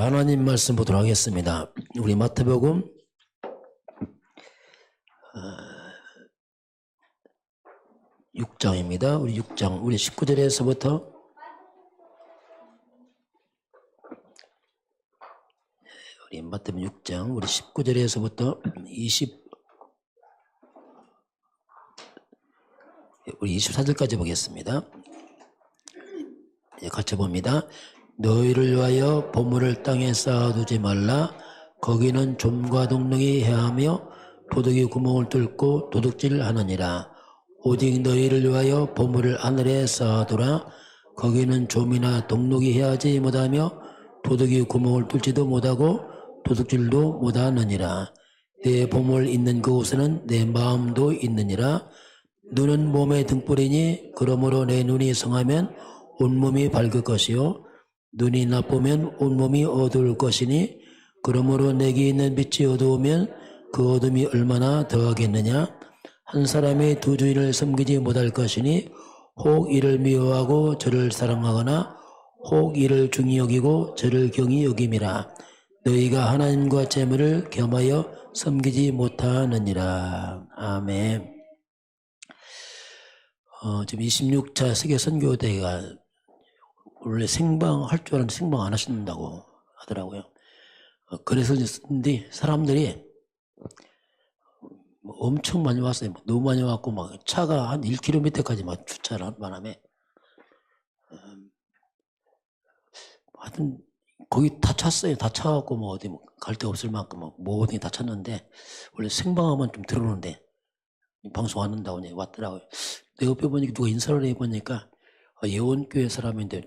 하나님 말씀 보도록 하겠습니다. 우리 마태복음 6장입니다. 우리 6장, 우리 19절에서부터 우리 마태복음 6장, 우리 19절에서부터 우리 24절까지 보겠습니다. 같이 봅니다. 너희를 위하여 보물을 땅에 쌓아두지 말라. 거기는 좀과 동록이 해하며 도둑이 구멍을 뚫고 도둑질하느니라. 오직 너희를 위하여 보물을 하늘에 쌓아두라. 거기는 좀이나 동록이 해하지 못하며 도둑이 구멍을 뚫지도 못하고 도둑질도 못하느니라. 내 보물 있는 그곳에는 내 마음도 있느니라. 눈은 몸의 등불이니 그러므로 내 눈이 성하면 온몸이 밝을 것이요 눈이 나쁘면 온몸이 어두울 것이니 그러므로 내게 있는 빛이 어두우면 그 어둠이 얼마나 더하겠느냐. 한 사람이 두 주인을 섬기지 못할 것이니 혹 이를 미워하고 저를 사랑하거나 혹 이를 중히 여기고 저를 경히 여김이라. 너희가 하나님과 재물을 겸하여 섬기지 못하느니라. 아멘. 지금 26차 세계 선교대회가 원래 생방할 줄 알았는데 생방 안 하신다고 하더라고요. 그래서 근데 사람들이 엄청 많이 왔어요. 너무 많이 왔고 막 차가 한 1km까지 막 주차를 한 바람에 하여튼 거기 다 찼어요. 다 차갖고 뭐 어디 갈 데 없을 만큼 뭐 모든 게 다 찼는데 원래 생방하면 좀 들어오는데 방송 안 한다고 왔더라고요. 내 옆에 보니까 누가 인사를 해보니까 예원교회 사람인데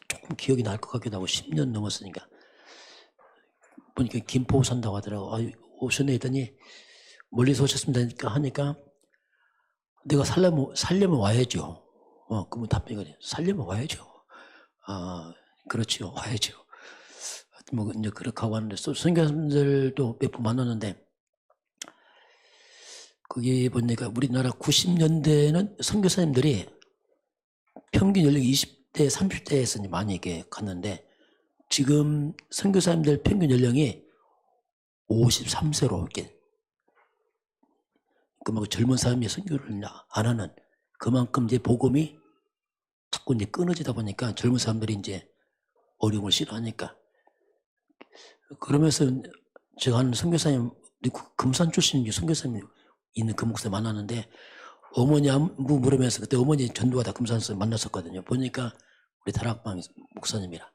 조금 기억이 날 것 같기도 하고 10년 넘었으니까 보니까 김포 산다고 하더라고. 오셨네 했더니 멀리서 오셨습니다 하니까 내가 살려면 와야죠. 그러면 답변이 그래. 살려면 와야죠. 그렇죠. 와야죠. 뭐 이제 그렇게 하고 왔는데 선교사님들도 몇 번 만났는데 거기 보니까 우리나라 90년대는 선교사님들이 평균 연령이 20대, 30대에서 많이 이렇게 갔는데 지금 선교사님들 평균 연령이 53세로 이렇게 그만큼 젊은 사람이 선교를 안 하는 그만큼 이제 복음이 자꾸 이제 끊어지다 보니까 젊은 사람들이 이제 어려움을 싫어하니까 그러면서 제가 한 선교사님 금산 출신 선교사님 있는 그 목사님 만났는데 어머니 안부 물으면서 그때 어머니 전도하다 금산에서 만났었거든요. 보니까 우리 다락방 목사님이라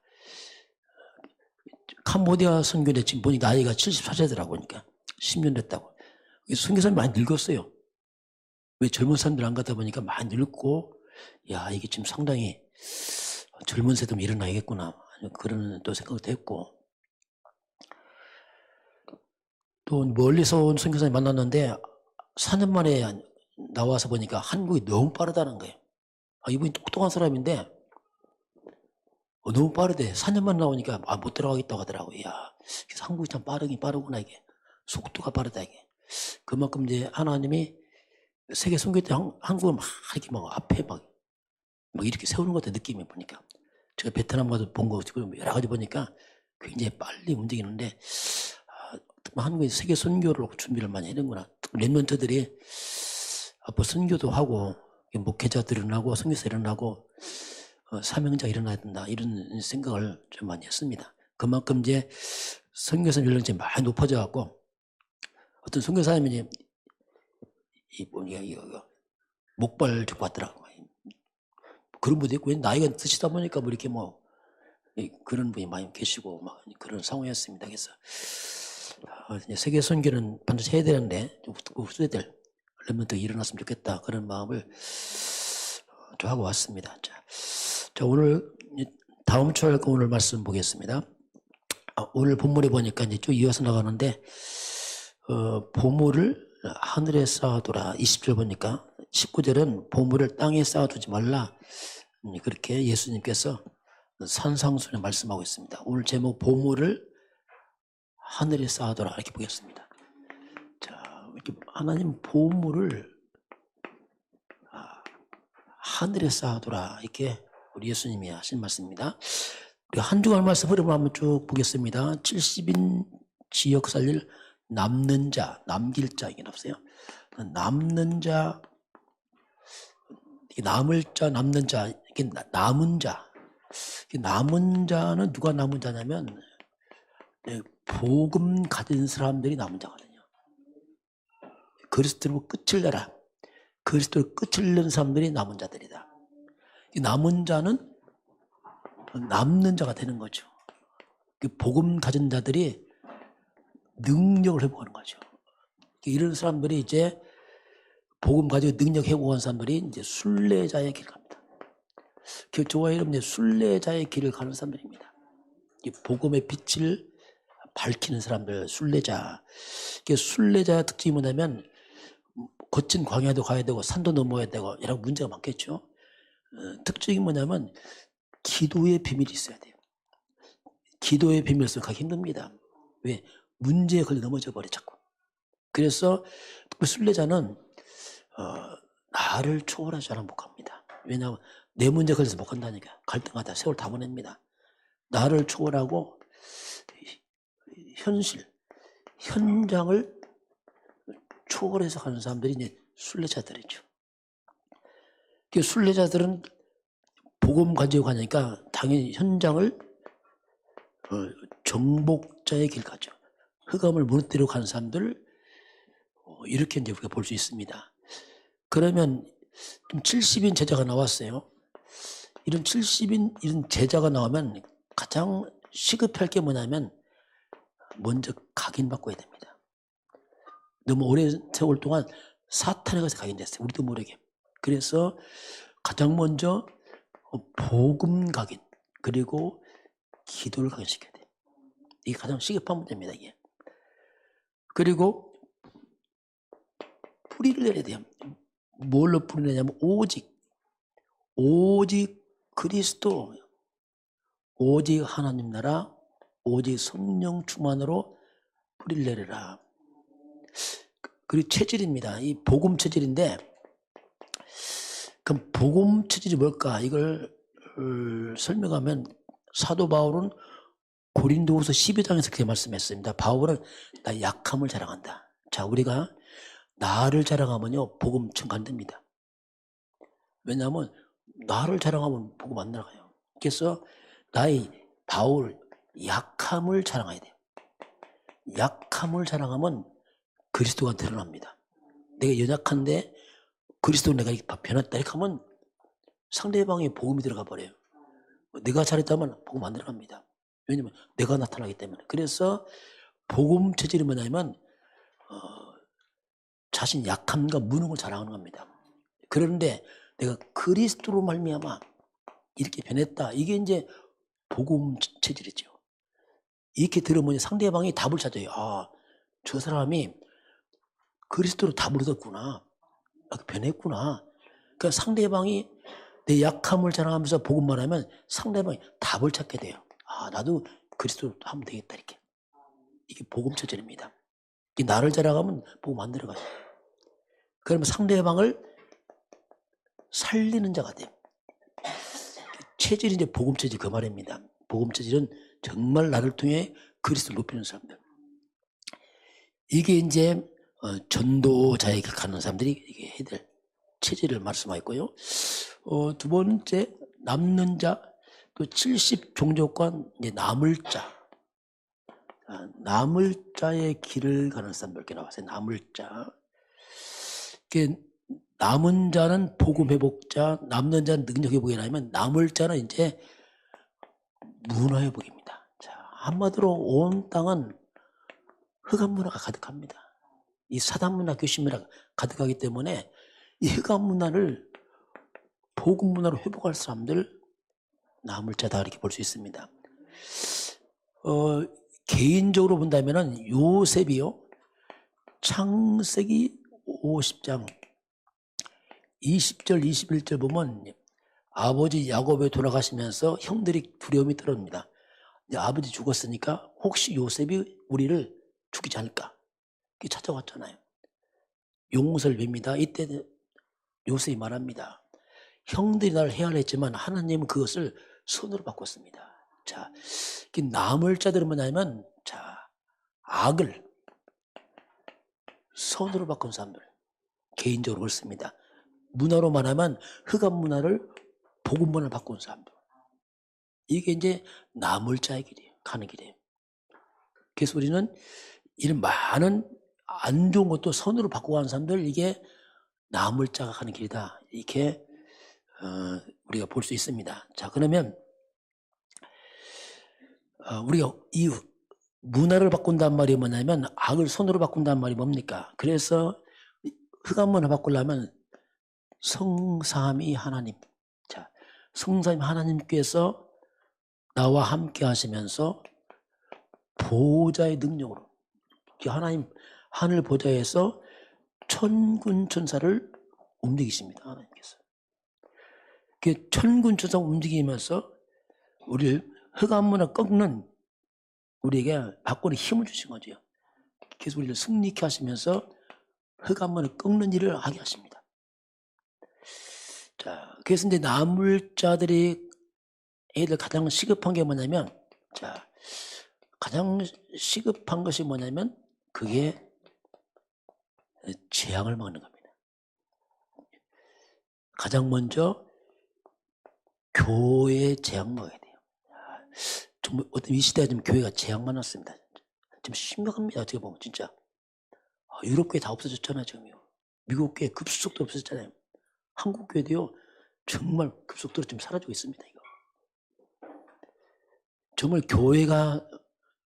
캄보디아 선교대 지금 보니까 나이가 74세더라고. 보니까 10년 됐다고. 선교사님이 많이 늙었어요. 왜 젊은 사람들 안 가다 보니까 많이 늙고 야 이게 지금 상당히 젊은 세대면 일어나야겠구나 그런 또 생각도 했고 또 멀리서 온 선교사님 만났는데 4년 만에 나와서 보니까 한국이 너무 빠르다는 거예요. 이분이 똑똑한 사람인데 너무 빠르대. 4년 만에 나오니까 못 들어가겠다고 하더라고요. 야, 한국이 참 빠르긴 빠르구나 이게. 속도가 빠르다 이게. 그만큼 이제 하나님이 세계 선교 때 한국을 막 이렇게 막 앞에 막 이렇게 세우는 것 같아 느낌이 보니까. 제가 베트남 가서 본 거 지금 여러 가지 보니까 굉장히 빨리 움직이는데 한국이 세계 선교로 준비를 많이 하는구나. 랩런트들이 앞으로 선교도 하고 목회자들 일어나고 선교사 일어나고 사명자 일어나야 된다 이런 생각을 좀 많이 했습니다. 그만큼 이제 선교사 연령층이 많이 높아져 갖고 어떤 선교사님이 이제 목발 좀 받더라고. 그런 분도 있고 나이가 드시다 보니까 뭐 이렇게 뭐 그런 분이 많이 계시고 막 그런 상황이었습니다. 그래서 세계 선교는 반드시 해야 되는데 후대들 렘넌트가 일어났으면 좋겠다 그런 마음을 좀 하고 왔습니다. 자 오늘 다음 주 할 거 오늘 말씀 보겠습니다. 오늘 본문에 보니까 이제 쭉 이어서 나가는데 보물을 하늘에 쌓아두라 20절 보니까 19절은 보물을 땅에 쌓아두지 말라 그렇게 예수님께서 산상순에 말씀하고 있습니다. 오늘 제목 보물을 하늘에 쌓아두라 이렇게 보겠습니다. 자, 이렇게 하나님 보물을 하늘에 쌓아두라 이렇게 우리 예수님이 하신 말씀입니다. 한 주간 말씀 흐름을 한번 쭉 보겠습니다. 70인 지역 살릴 남는 자, 남길 자, 이게 없어요. 남는 자, 남을 자, 남는 자, 이게 남은 자. 남은 자는 누가 남은 자냐면 복음 가진 사람들이 남은 자거든요. 그리스도로 끝을 내라. 그리스도로 끝을 내는 사람들이 남은 자들이다. 이 남은 자는 남는 자가 되는 거죠. 복음 가진 자들이 능력을 회복하는 거죠. 이런 사람들이 이제 복음 가지고 능력 회복한 사람들이 이제 순례자의 길을 갑니다. 저와 여러분 순례자의 길을 가는 사람들입니다. 이 복음의 빛을 밝히는 사람들, 순례자. 순례자 특징이 뭐냐면 거친 광야도 가야 되고 산도 넘어야 되고 여러 문제가 많겠죠. 특징이 뭐냐면 기도의 비밀이 있어야 돼요. 기도의 비밀 없으면 가기 힘듭니다. 왜? 문제에 걸려 넘어져 버려 자꾸. 그래서 순례자는 나를 초월하지 않으면 못 갑니다. 왜냐하면 내 문제에 걸려서 못 간다니까. 갈등하다 세월 다 보냅니다. 나를 초월하고 현실, 현장을 초월해서 가는 사람들이 이제 순례자들이죠. 순례자들은 복음 가지고 가니까 당연히 현장을 정복자의 길 가죠. 흑암을 무너뜨리고 가는 사람들 이렇게 이제 우리가 볼 수 있습니다. 그러면 70인 제자가 나왔어요. 이런 70인 이런 제자가 나오면 가장 시급할 게 뭐냐면 먼저 각인받고 해야 됩니다. 너무 오랜 세월 동안 사탄에 가서 각인됐어요. 우리도 모르게. 그래서 가장 먼저 복음 각인 그리고 기도를 각인시켜야 돼요. 이게 가장 시급한 문제입니다. 이게. 그리고 뿌리를 내려야 돼요. 뭘로 뿌리 내냐면 오직 그리스도, 오직 하나님 나라, 오직 성령 충만으로 뿌리를 내려라. 그리고 체질입니다. 이 복음 체질인데 그럼 복음 체질이 뭘까? 이걸 설명하면 사도 바울은 고린도후서 12장에서 그렇게 말씀했습니다. 바울은 나 약함을 자랑한다. 자, 우리가 나를 자랑하면요 복음 증가됩니다. 왜냐하면 나를 자랑하면 복음 안 나가요. 그래서 나의 바울 약함을 자랑해야 돼요. 약함을 자랑하면 그리스도가 드러납니다. 내가 연약한데 그리스도 내가 변했다 이렇게 하면 상대방의 복음이 들어가 버려요. 내가 잘했다면 복음 안 들어갑니다. 왜냐하면 내가 나타나기 때문에. 그래서 복음 체질이 뭐냐면 자신 약함과 무능을 자랑하는 겁니다. 그런데 내가 그리스도로 말미암아 이렇게 변했다. 이게 이제 복음 체질이죠. 이렇게 들으면 상대방이 답을 찾아요. 아, 저 사람이 그리스도로 답을 얻었구나. 변했구나. 그러니까 상대방이 내 약함을 자랑하면서 복음 말하면 상대방이 답을 찾게 돼요. 아, 나도 그리스도 하면 되겠다 이렇게. 이게 복음 체질입니다. 나를 자랑하면 복음 안 들어가요. 그러면 상대방을 살리는 자가 돼요. 체질이 이제 복음 체질 그 말입니다. 복음 체질은 정말 나를 통해 그리스도를 높이는 사람들. 이게 이제 전도자에게 가는 사람들이 이게 해야 될 체질을 말씀하였고요. 두 번째 남는 자, 또 70 종족관 이제 남을 자. 남을 자의 길을 가는 사람들 이렇게 나왔어요. 남을 자. 남은 자는 복음 회복자, 남는 자는 능력 회복이라면 남을 자는 이제 문화 회복입니다. 자, 한마디로 온 땅은 흑암 문화가 가득합니다. 이 사단 문화, 교신 문화가 가득하기 때문에 이 흑암 문화를 복음 문화로 회복할 사람들 남을 자다 이렇게 볼 수 있습니다. 개인적으로 본다면은 요셉이요. 창세기 50장 20절 21절 보면 아버지 야곱이 돌아가시면서 형들이 두려움이 떨어집니다. 아버지 죽었으니까 혹시 요셉이 우리를 죽이지 않을까? 그게 찾아왔잖아요. 용서를 빕니다. 이때 요셉이 말합니다. 형들이 나를 헤아렸지만 하나님은 그것을 선으로 바꿨습니다. 자, 이 나물자들은 뭐냐면, 자, 악을 선으로 바꾼 사람들. 개인적으로 그렇습니다. 문화로 말하면 흑암 문화를 복음 문화로 바꾼 사람들. 이게 이제 나물자의 길이에요. 가는 길이에요. 그래서 우리는 이런 많은 안 좋은 것도 선으로 바꾸고 가는 사람들, 이게 나물자가 가는 길이다. 이렇게 우리가 볼 수 있습니다. 자, 그러면 우리가 이 문화를 바꾼다는 말이 뭐냐면 악을 선으로 바꾼다는 말이 뭡니까? 그래서 흑암 문화 바꾸려면 성삼위 하나님. 자, 성삼위 하나님께서 나와 함께 하시면서 보좌의 능력으로 하나님 하늘 보좌에서 천군 천사를 움직이십니다. 하나님께서. 그 천군 천사 움직이면서 우리를 흑암 문화 꺾는 우리에게 바꾸는 힘을 주신 거죠. 그래서 우리를 승리케 하시면서 흑암 문화 꺾는 일을 하게 하십니다. 자, 그래서 이제 나물자들이 애들 가장 시급한 게 뭐냐면, 자, 가장 시급한 것이 뭐냐면 그게 재앙을 막는 겁니다. 가장 먼저 교회의 재앙 막아야 돼요. 정말 어떤 이 시대에 좀 교회가 재앙 많았습니다. 좀 심각합니다. 어떻게 보면 진짜. 유럽 교회 다 없어졌잖아요. 지금요. 미국 교회 급속도로 없어졌잖아요. 한국 교회도요. 정말 급속도로 좀 사라지고 있습니다. 이거. 정말 교회가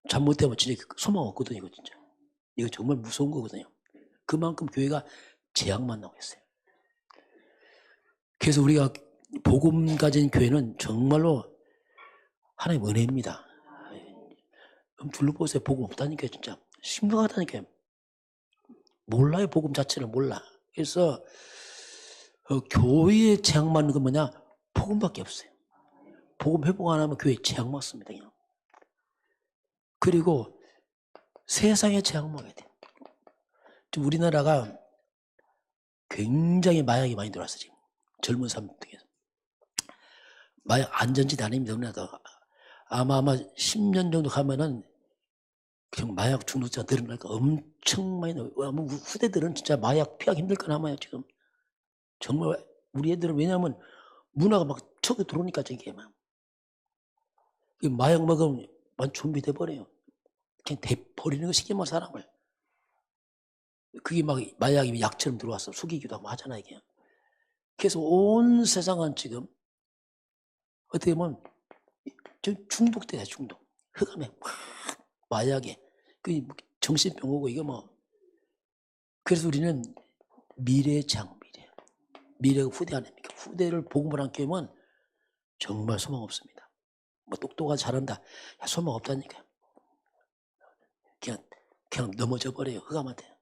잘못되면 진짜 소망 없거든요. 이거 진짜. 이거 정말 무서운 거거든요. 그만큼 교회가 재앙만 나오고 있어요. 그래서 우리가 복음 가진 교회는 정말로 하나님 은혜입니다. 둘러보세요. 복음 없다니까요. 진짜 심각하다니까요. 몰라요. 복음 자체를 몰라. 그래서 교회에 재앙 맞는 건 뭐냐? 복음밖에 없어요. 복음 회복 안 하면 교회에 재앙 맞습니다. 그냥. 그리고 세상에 재앙 먹어야 돼요. 지금 우리나라가 굉장히 마약이 많이 들어왔어요. 지금 젊은 사람 중에서. 마약 안전지대 아닙니다. 우리나라도. 아마 10년 정도 가면은 그냥 마약 중독자가 늘어날까 엄청 많이 나와요. 후대들은 진짜 마약 피하기 힘들 거나 아마요. 지금 정말 우리 애들은 왜냐하면 문화가 막 척에 들어오니까 저게 막 마약 먹으면 완전 준비돼 버려요. 그냥 버리는 거 시키면 사람을. 그게 막 마약이 약처럼 들어와서 속이기도 하고 하잖아요. 이게. 그래서 온 세상은 지금 어떻게 보면 중독돼요. 중독. 흑암에 마약에 그 정신병 오고 이거 뭐. 그래서 우리는 미래의 장, 미래가 후대 아닙니까? 후대를 복음을 안 깨우면 정말 소망 없습니다. 뭐 똑똑하고 잘한다. 야, 소망 없다니까. 그냥 넘어져 버려요. 흑암한테.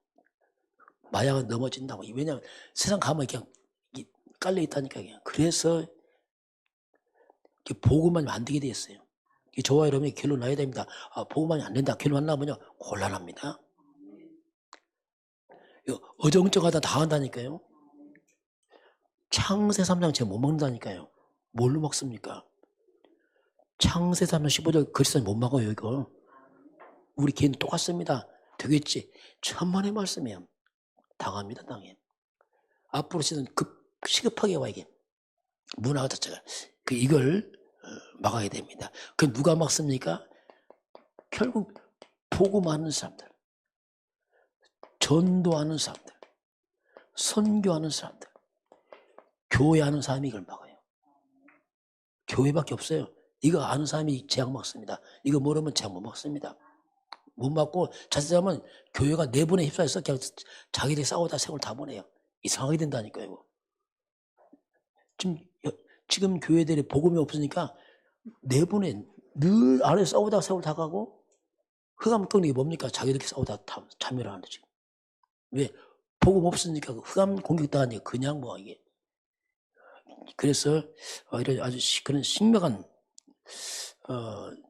마약은 넘어진다고. 왜냐하면 세상 가면 그냥 깔려 있다니까. 그냥. 그래서 복음만 안 되게 되었어요. 저와 여러분이 결론 나야 됩니다. 복음만이 안 된다. 결론 나면요 곤란합니다. 어정쩡하다 다 한다니까요. 창세 3장 제가 못 먹는다니까요. 뭘로 먹습니까? 창세 3장 15절 그리스도는 못 먹어요. 이거. 우리 개인 똑같습니다. 되겠지. 천만의 말씀이에요. 당합니다. 당해. 앞으로 시급하게 와 이게. 문화 자체가. 이걸 막아야 됩니다. 그 누가 막습니까? 결국 복음하는 사람들, 전도하는 사람들, 선교하는 사람들, 교회하는 사람이 이걸 막아요. 교회밖에 없어요. 이거 아는 사람이 재앙 막습니다. 이거 모르면 재앙 못 막습니다. 못 막고 자칫하면 교회가 내분에 휩싸여서 그냥 자기들이 싸우다 세월 다 보내요. 이상하게 된다니까요. 이거. 지금 교회들이 복음이 없으니까 내분에 늘 아래 싸우다 세월 다 가고 흑암 꺾는 게 뭡니까? 자기들끼리 싸우다 참여를 하는데 지금. 왜? 복음 없으니까 흑암 공격당하니까 그냥 뭐 이게. 그래서 이런 아주 그런 심각한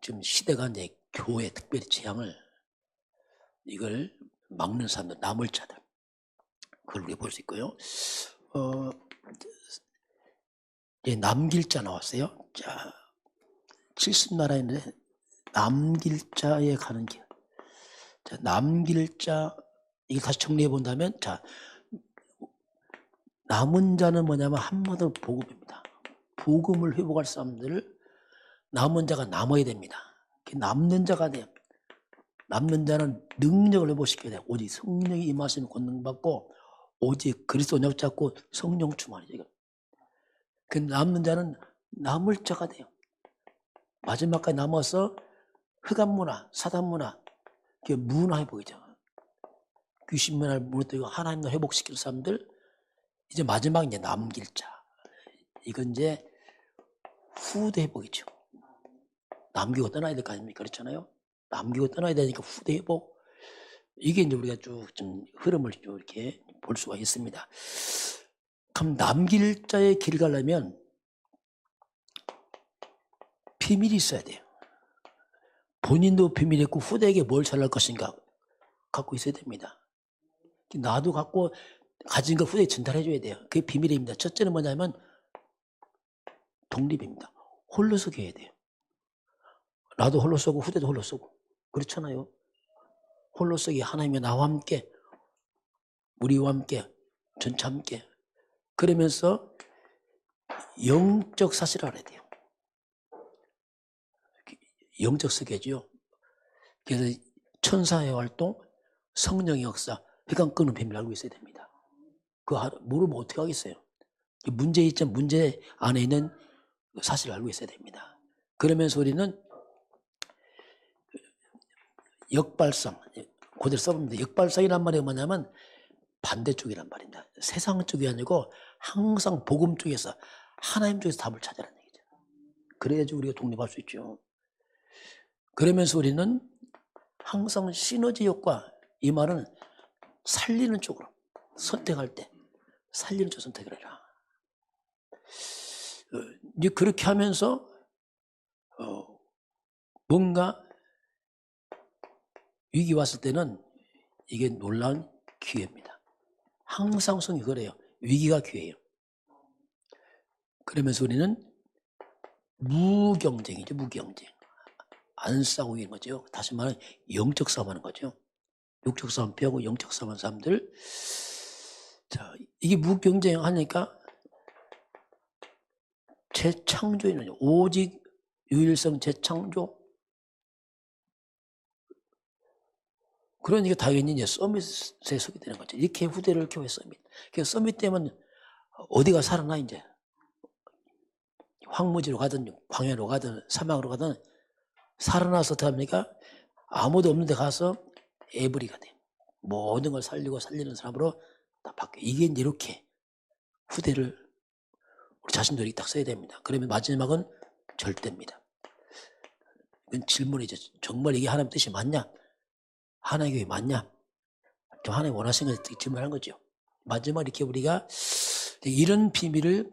지금 시대가 이제 교회 특별히 재앙을 이걸 막는 사람들, 나물자들 그걸 우리가 볼 수 있고요. 남길자 나왔어요. 자, 70나라인데 남길 자에 가는 길. 자, 남길 자, 이게 다시 정리해 본다면, 자, 남은 자는 뭐냐면 한마디로 복음입니다. 복음을 회복할 사람들을 남은 자가 남아야 됩니다. 남는 자가 돼요. 남는 자는 능력을 회복시켜야 돼요. 오직 성령이 임하시면 권능받고 오직 그리스도 언약 잡고 성령 충만이죠. 그 남는 자는 남을 자가 돼요. 마지막까지 남아서 흑암문화, 사단문화, 문화 회복이죠. 귀신 문화를 무너뜨리고 하나님을 회복시킬 사람들, 이제 마지막 이제 남길 자. 이건 이제 후대 회복이죠. 남기고 떠나야 될 거 아닙니까? 그렇잖아요. 남기고 떠나야 되니까 후대 회복. 이게 이제 우리가 쭉 좀 흐름을 좀 이렇게 볼 수가 있습니다. 그럼 남길 자의 길 가려면 비밀이 있어야 돼요. 본인도 비밀이 있고 후대에게 뭘 전할 것인가 갖고 있어야 됩니다. 나도 갖고 가진 걸 후대에 전달해줘야 돼요. 그게 비밀입니다. 첫째는 뭐냐면 독립입니다. 홀로서 해야 돼요. 나도 홀로 쏘고 후대도 홀로 쏘고 그렇잖아요. 홀로 쏘기 하나님이 나와 함께 우리와 함께 전차 함께 그러면서 영적 사실을 알아야 돼요. 영적 세계죠. 그래서 천사의 활동, 성령의 역사, 회관 끄는 비밀을 알고 있어야 됩니다. 그거 모르면 어떻게 하겠어요? 문제 안에 있는 사실을 알고 있어야 됩니다. 그러면서 우리는 역발상, 그대로 써봅니다. 역발상이란 말이 뭐냐면 반대쪽이란 말입니다. 세상 쪽이 아니고 항상 복음 쪽에서 하나님 쪽에서 답을 찾으라는 얘기죠. 그래야지 우리가 독립할 수 있죠. 그러면서 우리는 항상 시너지 효과, 이 말은 살리는 쪽으로 선택할 때 살리는 쪽 선택을 해라. 이제 그렇게 하면서 뭔가 위기 왔을 때는 이게 놀라운 기회입니다. 항상 성이 그래요. 위기가 기회예요. 그러면서 우리는 무경쟁이죠. 무경쟁. 안 싸우고 있는 거죠. 다시 말하면 영적 싸움하는 거죠. 육적 싸움 피하고 영적 싸움하는 사람들. 자, 이게 무경쟁하니까 재창조에는 오직 유일성 재창조. 그러니까 당연히 이제 서밋에 서게 되는 거죠. 이렇게 후대를 키워야 서밋. 그래서 서밋 때면 어디가 살아나 이제. 황무지로 가든 광야로 가든 사막으로 가든 살아나서 어떻게 합니까? 아무도 없는 데 가서 에브리가 돼. 모든 걸 살리고 살리는 사람으로 다 바뀌어. 이게 이제 이렇게 후대를 우리 자신들이 딱 써야 됩니다. 그러면 마지막은 절대입니다. 이건 질문이죠. 정말 이게 하나님 뜻이 맞냐? 하나님의 교회 맞냐? 하나님 원하시는 걸 질문하는 거죠. 마지막 이렇게 우리가 이런 비밀을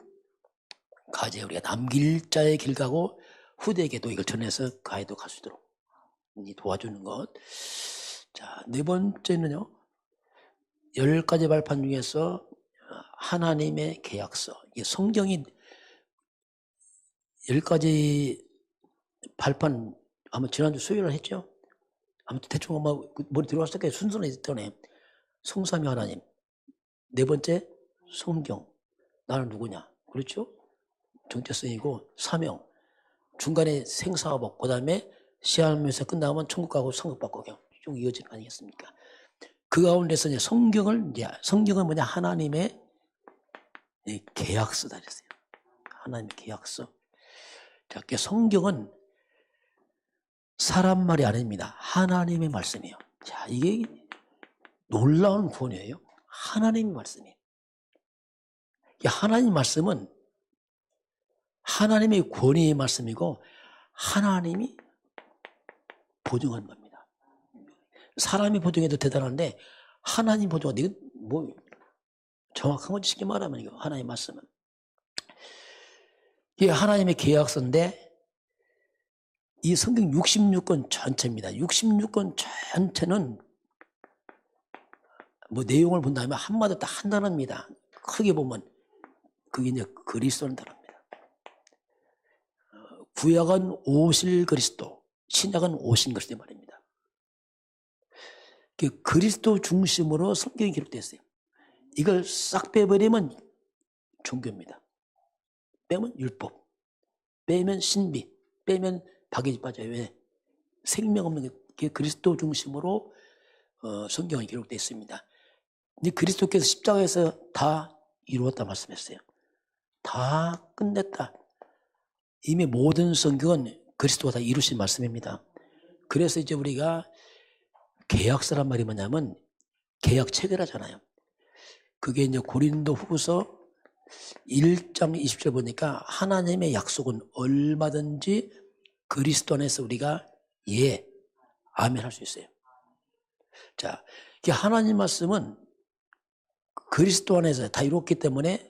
가져야 우리가 남길 자의 길 가고 후대에게도 이걸 전해서 가해도 갈 수 있도록 도와주는 것. 자, 네 번째는요. 10가지 발판 중에서 하나님의 계약서. 이게 성경이 10가지 발판 아마 지난주 수요일을 했죠. 아무튼 대충 아마 머리 들어왔을 때 순서는 있더네. 성삼위 하나님. 네 번째 성경. 나는 누구냐. 그렇죠? 정체성이고 사명. 중간에 생사화복. 그 다음에 시험에서 끝나면 천국 가고 천국 받고 그냥 쭉 이어지는 거 아니겠습니까? 그 가운데서 이제 성경은 뭐냐? 하나님의 계약서다 그랬어요. 하나님의 계약서. 자, 성경은 사람 말이 아닙니다. 하나님의 말씀이에요. 자, 이게 놀라운 구원이에요. 하나님의 말씀이에요. 하나님 말씀은 하나님의 권위의 말씀이고 하나님이 보증한 겁니다. 사람이 보증해도 대단한데 하나님 보증한 이거 뭐 정확한 건 쉽게 말하면 이거 하나님의 말씀은 이게 하나님의 계약서인데 이 성경 66권 전체입니다. 66권 전체는 뭐 내용을 본다면 한마디 딱 한 단어입니다. 크게 보면 그게 이제 그리스도라는 단어입니다. 구약은 오실 그리스도, 신약은 오신 그리스도 말입니다. 그리스도 중심으로 성경이 기록되어 있어요. 이걸 싹 빼버리면 종교입니다. 빼면 율법, 빼면 신비, 빼면 박해지 빠져요. 왜? 생명 없는 게 그리스도 중심으로 성경이 기록되어 있습니다. 근데 그리스도께서 십자가에서 다 이루었다 말씀했어요. 다 끝냈다. 이미 모든 성경은 그리스도가 다 이루신 말씀입니다. 그래서 이제 우리가 계약서란 말이 뭐냐면 계약 체결하잖아요. 그게 이제 고린도 후서 1장 20절 보니까 하나님의 약속은 얼마든지 그리스도 안에서 우리가 예, 아멘 할 수 있어요. 자, 하나님 말씀은 그리스도 안에서 다 이뤘기 때문에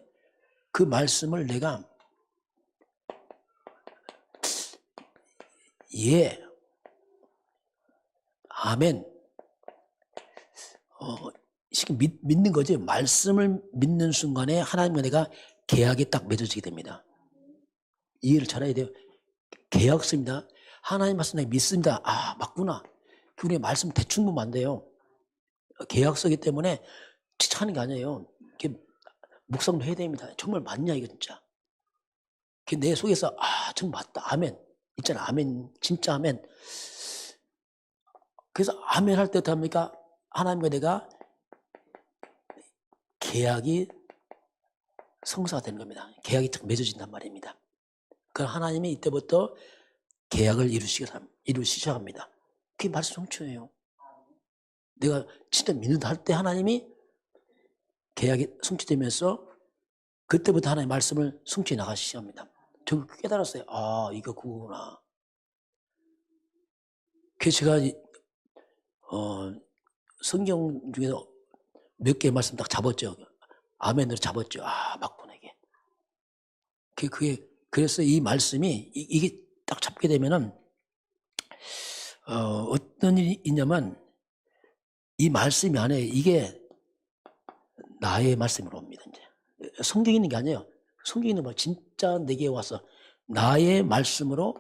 그 말씀을 내가 예, 아멘, 믿는 거지. 말씀을 믿는 순간에 하나님과 내가 계약이 딱 맺어지게 됩니다. 이해를 잘해야 돼요. 계약서입니다. 하나님 말씀 내가 믿습니다. 아, 맞구나. 우리 말씀 대충 보면 안 돼요. 계약서이기 때문에 하는 게 아니에요. 묵상도 해야 됩니다. 정말 맞냐 이거 진짜. 내 속에서 아 정말 맞다. 아멘. 있잖아. 아멘. 진짜 아멘. 그래서 아멘 할 때 어떻게 합니까? 하나님과 내가 계약이 성사가 되는 겁니다. 계약이 딱 맺어진단 말입니다. 그럼 하나님이 이때부터 계약을 이루시셔야 합니다. 그게 말씀 성취예요. 내가 진짜 믿는다 할 때 하나님이 계약이 성취되면서 그때부터 하나님의 말씀을 성취해 나가시셔야 합니다. 저 깨달았어요. 아, 이거 그거구나. 그래서 제가 성경 중에서 몇 개의 말씀 딱 잡았죠. 아멘으로 잡았죠. 아, 맞구나 이게. 그래서 이 말씀이 이게 딱 잡게 되면은 어떤 일이 있냐면 이 말씀이 안에 이게 나의 말씀으로 옵니다. 이제 성경에 있는 게 아니에요. 성경에 있는 뭐 진짜 내게 와서 나의 말씀으로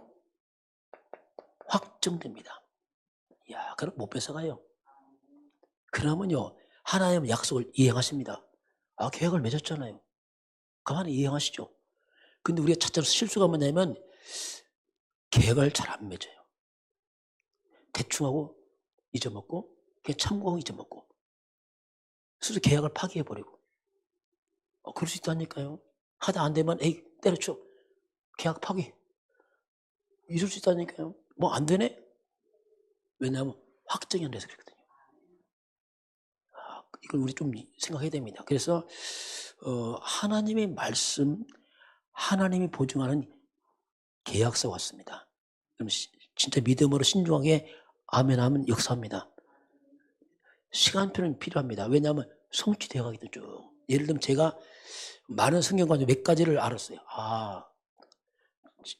확정됩니다. 야, 그럼 못 뺏어가요. 그러면요 하나님의 약속을 이행하십니다. 아, 계약을 맺었잖아요. 그만에 이행하시죠. 근데 우리가 찾아서 실수가 뭐냐면 계약을 잘 안 맺어요. 대충 하고 잊어먹고 그냥 참고하고 잊어먹고 스스로 계약을 파기해버리고 그럴 수 있다니까요. 하다 안 되면 에이 때려쳐. 계약 파기. 이럴 수 있다니까요. 뭐 안 되네? 왜냐하면 확정이 안 돼서 그렇거든요. 이걸 우리 좀 생각해야 됩니다. 그래서 하나님의 말씀, 하나님이 보증하는 계약서 왔습니다. 그럼 진짜 믿음으로 신중하게 아멘하면 역사합니다. 시간표는 필요합니다. 왜냐하면 성취되어 가기 때문에. 예를 들면 제가 많은 성경과 몇 가지를 알았어요. 아,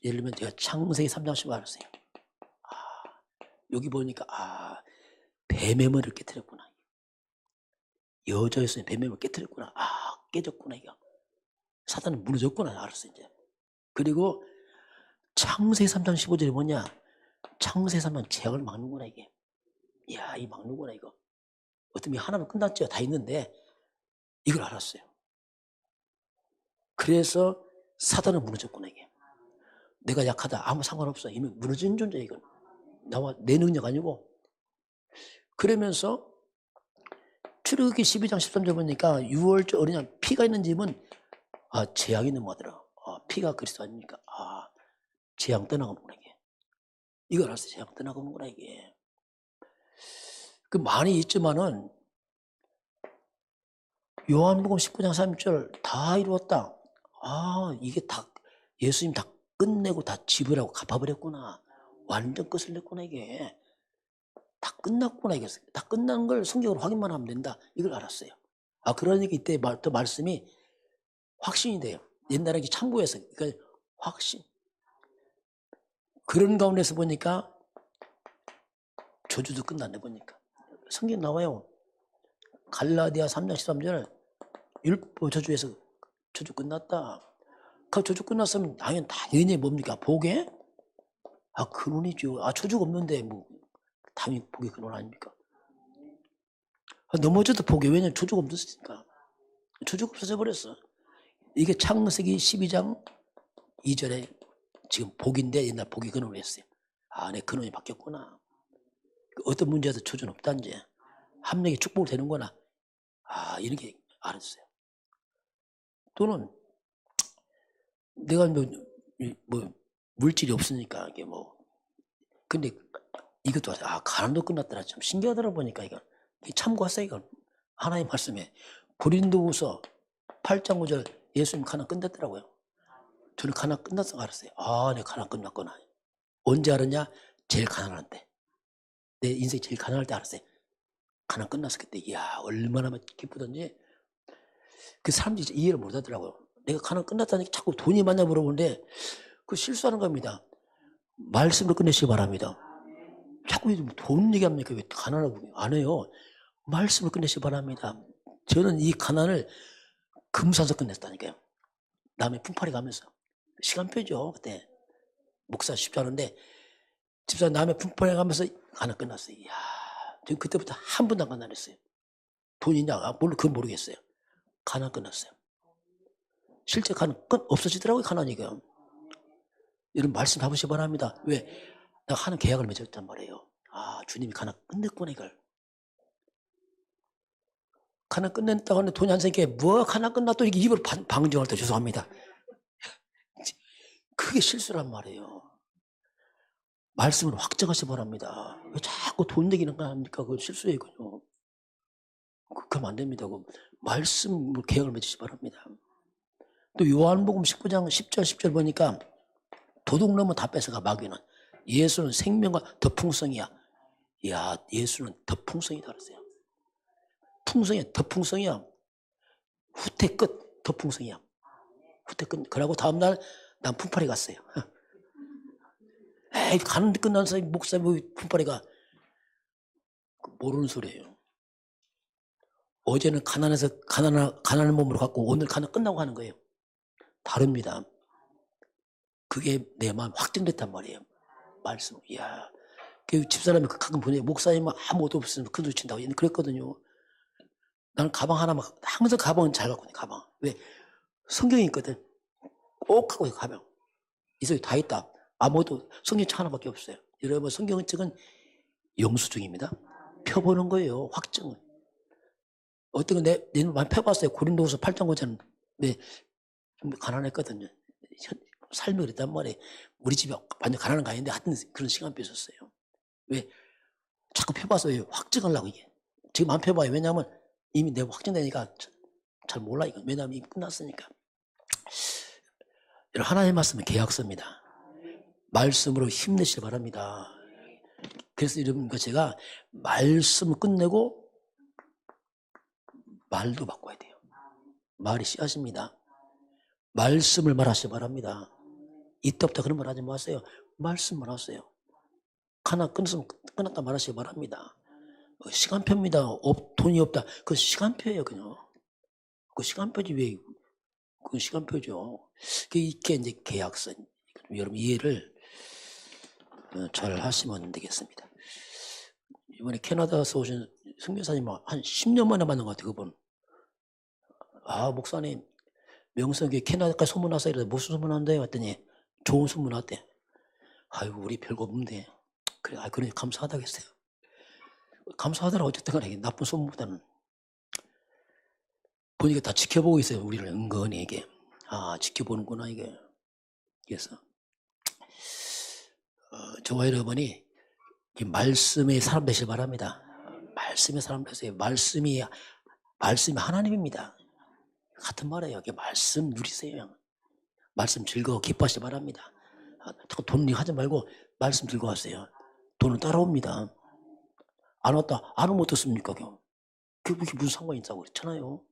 예를 들면 제가 창세기 3장씩 알았어요. 아, 여기 보니까 뱀의 머리를 깨뜨렸구나. 여자였으니 뱀의 머리를 깨뜨렸구나. 아, 깨졌구나 이거. 사단은 무너졌구나 알았어 이제. 그리고 창세기 3장 15절이 뭐냐? 창세기 3장 죄악을 막는구나 이게. 이야, 이 막는구나 이거. 어떻게 하나는 끝났죠. 다 있는데 이걸 알았어요. 그래서 사단은 무너졌구나 이게. 내가 약하다 아무 상관없어. 이미 무너진 존재야 이건. 나와 내 능력 아니고. 그러면서 출애굽기 12장 13절 보니까 6월절 어린 양 피가 있는 집은 재앙이 넘어가더라. 피가 그리스도 아닙니까? 재앙 떠나가는구나 이게. 이걸 알았어요. 재앙 떠나가는구나 이게. 그 많이 있지만은 요한복음 19장 3절 다 이루었다. 이게 다 예수님 다 끝내고 다 지불하고 갚아버렸구나. 완전 끝을 냈구나 이게. 다 끝났구나 이게. 다 끝난 걸 성경으로 확인만 하면 된다. 이걸 알았어요. 그러니까 이때 또 말씀이 확신이 돼요. 옛날에 참고해서 그러니까 확신. 그런 가운데서 보니까 저주도 끝났네 보니까. 성경 나와요. 갈라디아 3장 13절 율법 저주에서 저주 끝났다. 그 저주 끝났으면 당연히 뭡니까? 복에 아, 근원이죠. 아, 조주가 없는데 뭐 당연히 복이 근원 아닙니까? 아, 넘어져도 복이, 왜냐면 조주가 없었으니까. 조주가 없어져 버렸어. 이게 창세기 12장 2절에 지금 복인데 옛날 복이 근원을 했어요. 아, 내 근원이 바뀌었구나. 어떤 문제에도 조주는 없다 이제. 합력이 축복이 되는구나. 아, 이런 게 알았어요. 또는 내가 뭐 물질이 없으니까 이게 뭐, 근데 이것도 가난도 끝났더라. 참 신기하더라 보니까 이거 참고하세요. 이거 하나님 말씀에 고린도후서 8장 5절 예수님 가난 끝났더라고요. 저는 가난 끝났어 알았어요. 아, 내 가난 끝났구나. 언제 알았냐? 제일 가난할 때. 내 인생이 제일 가난할 때 알았어요. 가난 끝났을 때. 이야, 얼마나 기쁘던지. 그 사람들이 이해를 못 하더라고요. 내가 가난 끝났다니까 자꾸 돈이 많냐 물어보는데 그 실수하는 겁니다. 말씀으로 끝내시기 바랍니다. 자꾸 돈 얘기합니까? 왜 가난하고 안 해요? 말씀을 끝내시기 바랍니다. 저는 이 가난을 금사서 끝냈다니까요. 남의 품팔이 가면서. 시간표죠, 그때. 목사 쉽지 않은데, 집사 남의 품팔이 가면서 가난 끝났어요. 이야, 저 그때부터 한 번도 안 가난했어요. 돈 있냐? 물론 그건 모르겠어요. 가난 끝났어요. 실제 가난 없어지더라고요, 가난이가. 이런 말씀 잡으시기 바랍니다. 왜? 내가 하는 계약을 맺었단 말이에요. 아, 주님이 가난 끝냈구나, 이걸. 가난 끝냈다고 하는데 돈이 안 생기게 뭐 가난 끝났다 이렇게 입을 방정할 때 죄송합니다. 그게 실수란 말이에요. 말씀을 확정하시 바랍니다. 왜 자꾸 돈 얘기는 거 합니까? 그거 실수예요. 그러면 안 됩니다. 말씀으로 계약을 맺으시 바랍니다. 또 요한복음 19장 10절 10절 보니까 도둑놈은 다 뺏어가 마귀는. 예수는 생명과 더 풍성이야. 이야, 예수는 더 풍성이다 그랬어요. 풍성이야, 더 풍성이야. 후퇴 끝, 더 풍성이야. 후퇴 끝. 그러고 다음날 난 품팔이 갔어요. 에이, 가는데 끝난 사람이 목사님 품팔이가 모르는 소리예요. 어제는 가난해서 가난한 몸으로 갔고 오늘 가난 끝나고 하는 거예요. 다릅니다. 그게 내 마음 확정됐단 말이에요. 말씀. 이야. 그 집사람이 가끔 보내요. 목사님은 아무것도 없으면 큰 소리 친다고. 그랬거든요. 나는 가방 하나만, 항상 가방은 잘 갖고 있는 가방. 왜? 성경이 있거든. 꼭 하고 있어, 가방. 이 속에 다 있다. 아무것도 성경책 하나밖에 없어요. 여러분, 성경책은 영수증입니다. 펴보는 거예요. 확정을. 어떤 거 내 많이 펴봤어요. 고린도후서 8장 5장. 네, 좀 가난했거든요. 삶이 그랬단 말이에요. 우리 집이 완전 가난한 거 아닌데 하여튼 그런 시간표 있었어요. 왜? 자꾸 펴봤어요. 확정하려고 이게. 지금 안 펴봐요. 왜냐하면 이미 내가 확정되니까 잘 몰라 이거. 왜냐하면 이미 끝났으니까. 여러분, 하나님의 말씀은 계약서입니다. 말씀으로 힘내시기 바랍니다. 그래서 여러분 제가 말씀을 끝내고 말도 바꿔야 돼요. 말이 씨앗입니다. 말씀을 말하시기 바랍니다. 이때부터 그런 말 하지 마세요. 말씀을 하세요. 하나 끊었으면 끊었다 말하시기 바랍니다. 시간표입니다. 돈이 없다. 그 시간표예요, 그냥. 그 시간표지 왜? 그 시간표죠. 이게 이제 계약서. 여러분 이해를 잘 하시면 되겠습니다. 이번에 캐나다에서 오신 선교사님 한 10년 만에 만난 것 같아요, 그분. 아, 목사님, 명성교회 캐나다까지 소문나서 이러다 무슨 소문난대요? 했더니 좋은 소문 났대. 아이고, 우리 별거 없는데. 그래, 그러니 감사하다겠어요. 감사하더라, 어쨌든 간에 나쁜 소문보다는. 보니까 다 지켜보고 있어요, 우리를 은근히 이게. 아, 지켜보는구나, 이게. 그래서, 저와 여러분이 이 말씀의 사람 되시길 바랍니다. 말씀의 사람 되세요. 말씀이 하나님입니다. 같은 말이에요. 이게 말씀 누리세요. 말씀 즐거워 기뻐하시기 바랍니다. 자꾸 돈 하지 말고 말씀 즐거워하세요. 돈은 따라옵니다. 안 왔다. 안 오면 어떻습니까? 그게 무슨 상관이 있다고 그랬잖아요.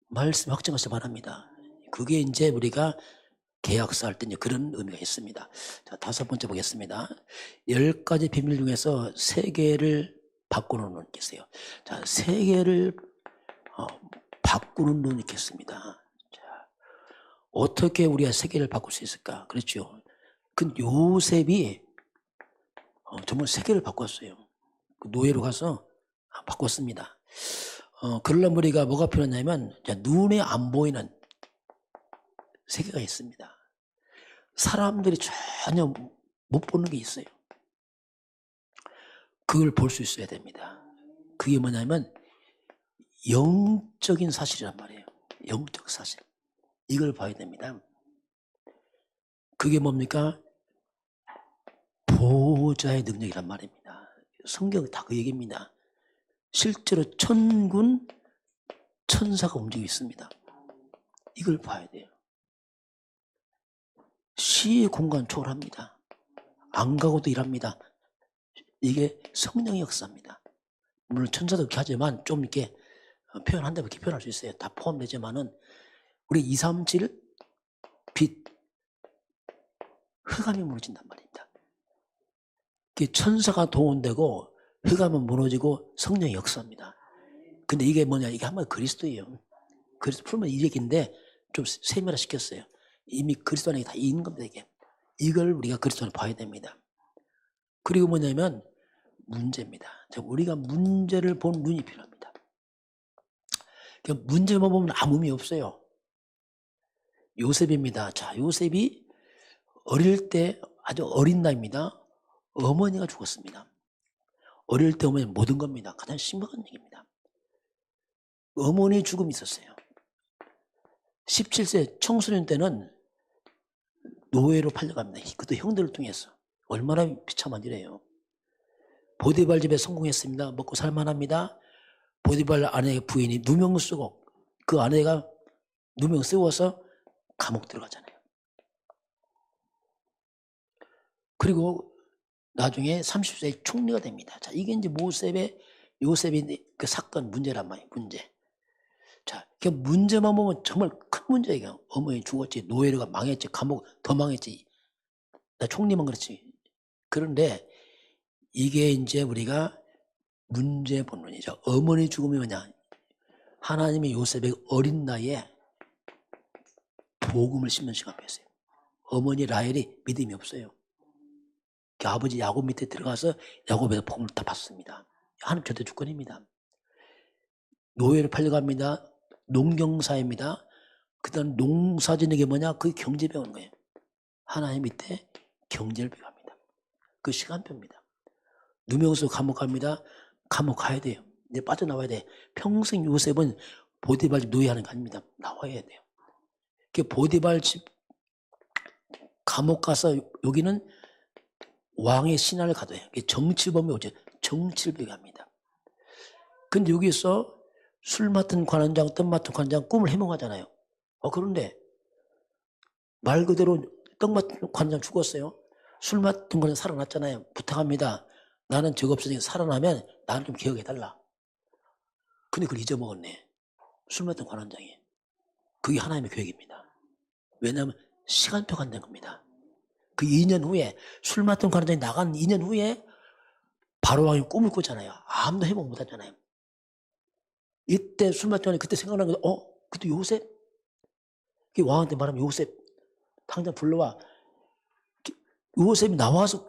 말씀 확정하시기 바랍니다. 그게 이제 우리가 계약서 할 때 그런 의미가 있습니다. 자, 5번째 보겠습니다. 10가지 비밀 중에서 3개를 바꾸는 눈이 있어요. 자, 3개를 바꾸는 눈이 있겠습니다. 자, 어떻게 우리가 3개를 바꿀 수 있을까? 그렇죠. 그 요셉이 정말 세계를 바꿨어요. 그 노예로 가서 바꿨습니다. 그러려면 우리가 뭐가 필요하냐면 눈에 안 보이는 세계가 있습니다. 사람들이 전혀 못 보는 게 있어요. 그걸 볼 수 있어야 됩니다. 그게 뭐냐면 영적인 사실이란 말이에요. 영적 사실. 이걸 봐야 됩니다. 그게 뭡니까? 보호자의 능력이란 말입니다. 성경이 다 그 얘기입니다. 실제로 천군 천사가 움직이고 있습니다. 이걸 봐야 돼요. 시의 공간 초월합니다. 안 가고도 일합니다. 이게 성령의 역사입니다. 물론 천사도 그렇게 하지만 좀 이렇게 표현한다면 이렇게 표현할 수 있어요. 다 포함되지만은 우리 237 빛 흑암이 무너진단 말입니다. 천사가 동원되고 흑암은 무너지고 성령의 역사입니다. 근데 이게 뭐냐? 이게 한마디 그리스도예요. 그리스도 풀면 이 얘기인데 좀 세밀화 시켰어요. 이미 그리스도 안에 다 있는 겁니다. 이걸 우리가 그리스도 안에 봐야 됩니다. 그리고 뭐냐면 문제입니다. 우리가 문제를 본 눈이 필요합니다. 문제만 보면 아무 의미 없어요. 요셉입니다. 자, 요셉이 어릴 때 아주 어린 나이입니다. 어머니가 죽었습니다. 어릴 때 어머니는 모든 겁니다. 가장 심각한 얘기입니다. 어머니 죽음이 있었어요. 17세 청소년 때는 노예로 팔려갑니다. 그것도 형들을 통해서. 얼마나 비참한 일이에요. 보디발 집에 성공했습니다. 먹고 살만합니다. 보디발 아내의 부인이 누명 쓰고 그 아내가 누명 쓰고서 감옥 들어가잖아요. 그리고 나중에 30세에 총리가 됩니다. 자, 이게 이제 요셉의 그 사건 문제란 말이에요. 문제. 자, 그 문제만 보면 정말 큰 문제예요. 어머니 죽었지, 노예가 망했지, 감옥 더 망했지. 나 총리만 그렇지. 그런데 이게 이제 우리가 문제 본론이죠. 어머니 죽음이 뭐냐? 하나님이 요셉의 어린 나이에 복음을 심는 시간이었어요. 어머니 라헬이 믿음이 없어요. 그 아버지 야곱 밑에 들어가서 야곱에서 복음을 다 받습니다. 하나님 절대 주권입니다. 노예를 팔려갑니다. 농경사입니다. 그 다음 농사짓는 게 뭐냐? 그 경제 배우는 거예요. 하나님 밑에 경제를 배웁니다. 그 시간표입니다. 누명수 감옥 갑니다. 감옥 가야 돼요. 이제 빠져나와야 돼. 평생 요셉은 보디발 집 노예하는 거 아닙니다. 나와야 돼요. 그 보디발 집 감옥 가서 여기는 왕의 신하를 가둬요. 정치범이 오죠. 정치를 배워합니다. 근데 여기서 술 맡은 관원장, 떡 맡은 관원장 꿈을 해몽하잖아요. 그런데 말 그대로 떡 맡은 관원장 죽었어요. 술 맡은 관원장 살아났잖아요. 부탁합니다. 나는 적 없으니까 살아나면 나를 좀 기억해달라. 근데 그걸 잊어먹었네. 술 맡은 관원장이. 그게 하나님의 계획입니다. 왜냐하면 시간표가 안 된 겁니다. 그 2년 후에 술 맡은 관원장이 나간 2년 후에 바로왕이 꿈을 꾸잖아요. 아무도 해몽 못하잖아요. 이때 술 맡은 관원이 그때 생각난 거 그때 요셉? 왕한테 말하면 요셉 당장 불러와. 요셉이 나와서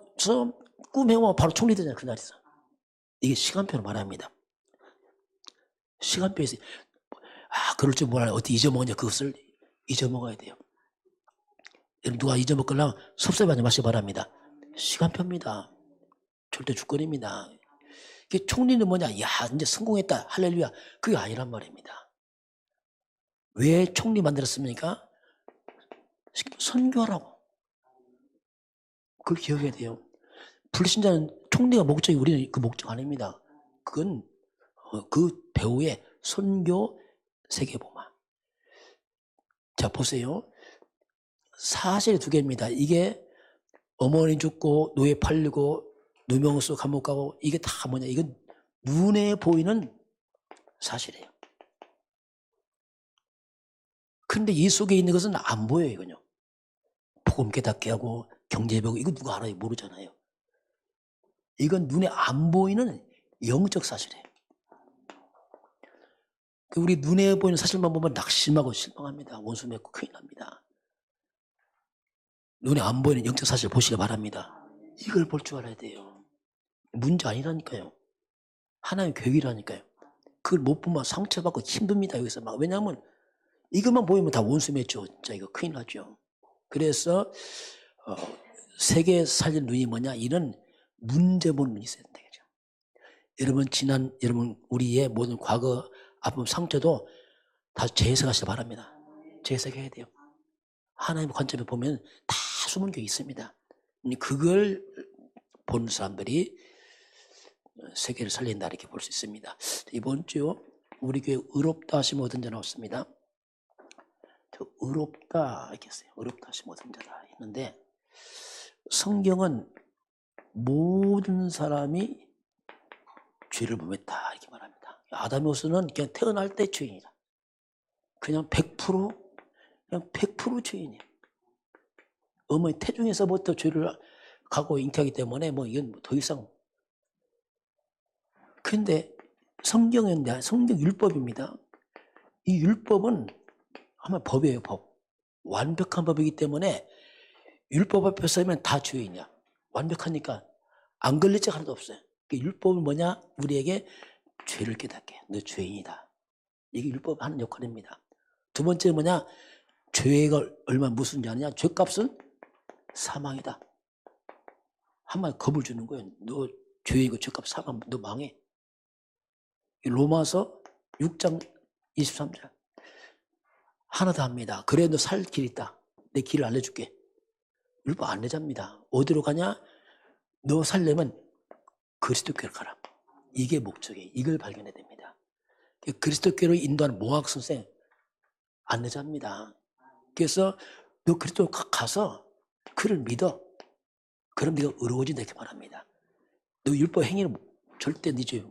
꿈 해몽하고 바로 총리 되잖아요. 그날에서. 이게 시간표로 말합니다. 시간표에서 그럴 줄 몰라요. 어떻게 잊어먹었냐. 그것을 잊어먹어야 돼요. 누가 잊어먹으려면 섭섭해하지 마시기 바랍니다. 시간표입니다. 절대 주권입니다. 이게 총리는 뭐냐? 야, 이제 성공했다. 할렐루야. 그게 아니란 말입니다. 왜 총리 만들었습니까? 선교하라고. 그걸 기억해야 돼요. 불신자는 총리가 목적이 우리는 그 목적 아닙니다. 그건 그 배우의 선교 세계보마. 자, 보세요. 사실이 두 개입니다. 이게 어머니 죽고 노예 팔리고 누명수 감옥 가고 이게 다 뭐냐? 이건 눈에 보이는 사실이에요. 근데 이 속에 있는 것은 안 보여요. 이건요. 복음 깨닫게 하고 경제 배우고 이거 누가 알아요? 모르잖아요. 이건 눈에 안 보이는 영적 사실이에요. 우리 눈에 보이는 사실만 보면 낙심하고 실망합니다. 원수 맺고 큰일 납니다. 눈에 안 보이는 영적 사실 보시기 바랍니다. 이걸 볼 줄 알아야 돼요. 문제 아니라니까요. 하나님의 계획이라니까요. 그걸 못 보면 상처받고 힘듭니다. 여기서 막. 왜냐하면 이것만 보이면 다 원수 맺죠. 진짜 이거 큰일 나죠. 그래서 세계 살릴 눈이 뭐냐? 이런 문제 보는 눈이 있어야 된다. 여러분 우리의 모든 과거 아픔 상처도 다 재해석하시기 바랍니다. 재해석해야 돼요. 하나님의 관점에 보면 다 숨은 게 있습니다. 그걸 보는 사람들이 세계를 살린다 이렇게 볼 수 있습니다. 이번 주 우리 교회 의롭다 하시면 얻은 자 나왔습니다. 의롭다 이렇게 했어요. 의롭다 하시면 얻은 자다 했는데 성경은 모든 사람이 죄를 범했다 이렇게 말합니다. 아담으로서는 그냥 태어날 때 죄인이다. 그냥 100% 죄인이에요. 어머니 태중에서부터 죄를 갖고 잉태하기 때문에 뭐 이건 더 이상. 그런데 성경 율법입니다. 이 율법은 아마 법이에요, 법. 완벽한 법이기 때문에 율법 앞에 서면 다 죄인이야. 완벽하니까 안 걸릴 적 하나도 없어요. 율법은 뭐냐? 우리에게 죄를 깨닫게 해. 너 죄인이다. 이게 율법 하는 역할입니다. 두 번째 뭐냐? 죄가 얼마나 무슨지 아느냐? 죄값은 사망이다. 한마디 겁을 주는 거예요. 너 죄인이고 죄값 사망, 너 망해. 로마서 6장 23절 하나 더 합니다. 그래 너 살 길 있다. 내 길을 알려줄게. 율법 안 내잡니다. 어디로 가냐? 너 살려면 그리스도께로 가라. 이게 목적이에요. 이걸 발견해야 됩니다. 그리스도께로 인도하는 모학 선생 안 내잡니다. 그래서 너 그리스도 가서 그를 믿어. 그럼 네가 의로워진다 이렇게 말합니다. 너 율법 행위를 절대 네 죄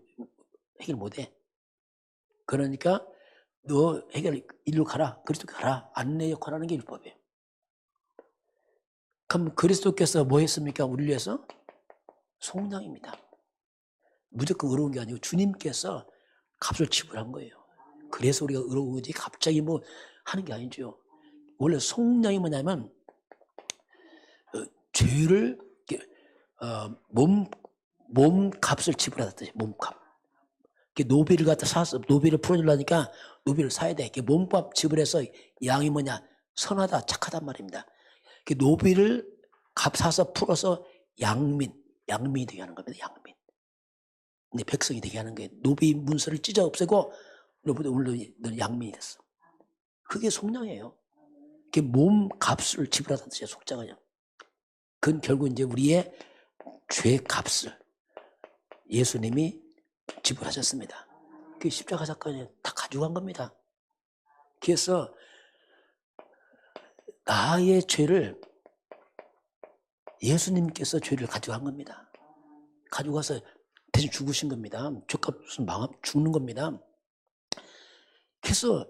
해결 못해. 그러니까 너 일로 가라. 그리스도 가라. 안내 역할하는 게 율법이에요. 그럼 그리스도께서 뭐 했습니까? 우리를 위해서? 속량입니다. 무조건 의로운 게 아니고 주님께서 값을 지불한 거예요. 그래서 우리가 의로우지 갑자기 뭐 하는 게 아니죠. 원래 속량이 뭐냐면 죄를 몸 값을 지불하다. 몸값. 노비를 갖다 사서 노비를 풀어주려니까 노비를 사야 돼. 몸값 지불해서 양이 뭐냐? 선하다, 착하단 말입니다. 노비를 값 사서 풀어서 양민이 되게 하는 겁니다. 양민. 근데 백성이 되게 하는 거예요. 노비 문서를 찢어 없애고 너는 양민이 됐어. 그게 속량이에요. 그게 몸 값을 지불하다는 뜻이에요. 속장은요. 그건 결국 이제 우리의 죄 값을 예수님이 지불하셨습니다. 그 십자가 사건이 다 가져간 겁니다. 그래서 나의 죄를 예수님께서 죄를 가져간 겁니다. 가져가서 대신 죽으신 겁니다. 죄값은 죽는 겁니다. 그래서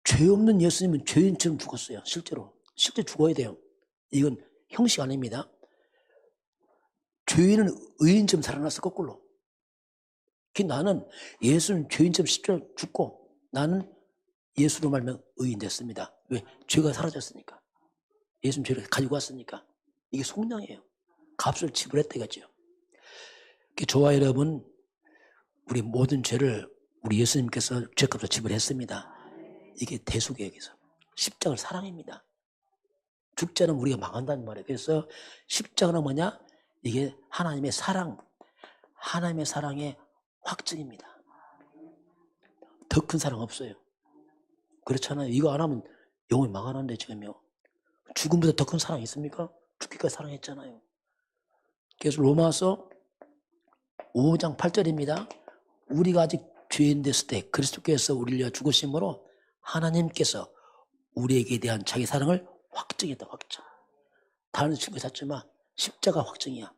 죄 없는 예수님은 죄인처럼 죽었어요. 실제로 죽어야 돼요. 이건 형식 아닙니다. 죄인은 의인처럼 살아났어. 거꾸로. 나는 예수는 죄인처럼 십자가에 죽고 나는 예수로 말하면 의인 됐습니다. 왜? 죄가 사라졌으니까. 예수는 죄를 가지고 왔으니까. 이게 속량이에요. 값을 지불했다 이거죠. 저와 여러분 우리 모든 죄를 우리 예수님께서 죄값을 지불했습니다. 이게 대속이에요. 십자가는 사랑입니다. 죽지 않으면 우리가 망한다는 말이에요. 그래서 십자가는 뭐냐? 이게 하나님의 사랑의 확증입니다. 더 큰 사랑 없어요. 그렇잖아요. 이거 안 하면 영혼이 망하는데 지금요. 죽음보다 더 큰 사랑이 있습니까? 죽기까지 사랑했잖아요. 그래서 로마서 5장 8절입니다. 우리가 아직 죄인 됐을 때 그리스도께서 우리를 위하여 죽으심으로 하나님께서 우리에게 대한 자기 사랑을 확증했다. 확증. 다른 친구 찾지만 십자가 확증이야.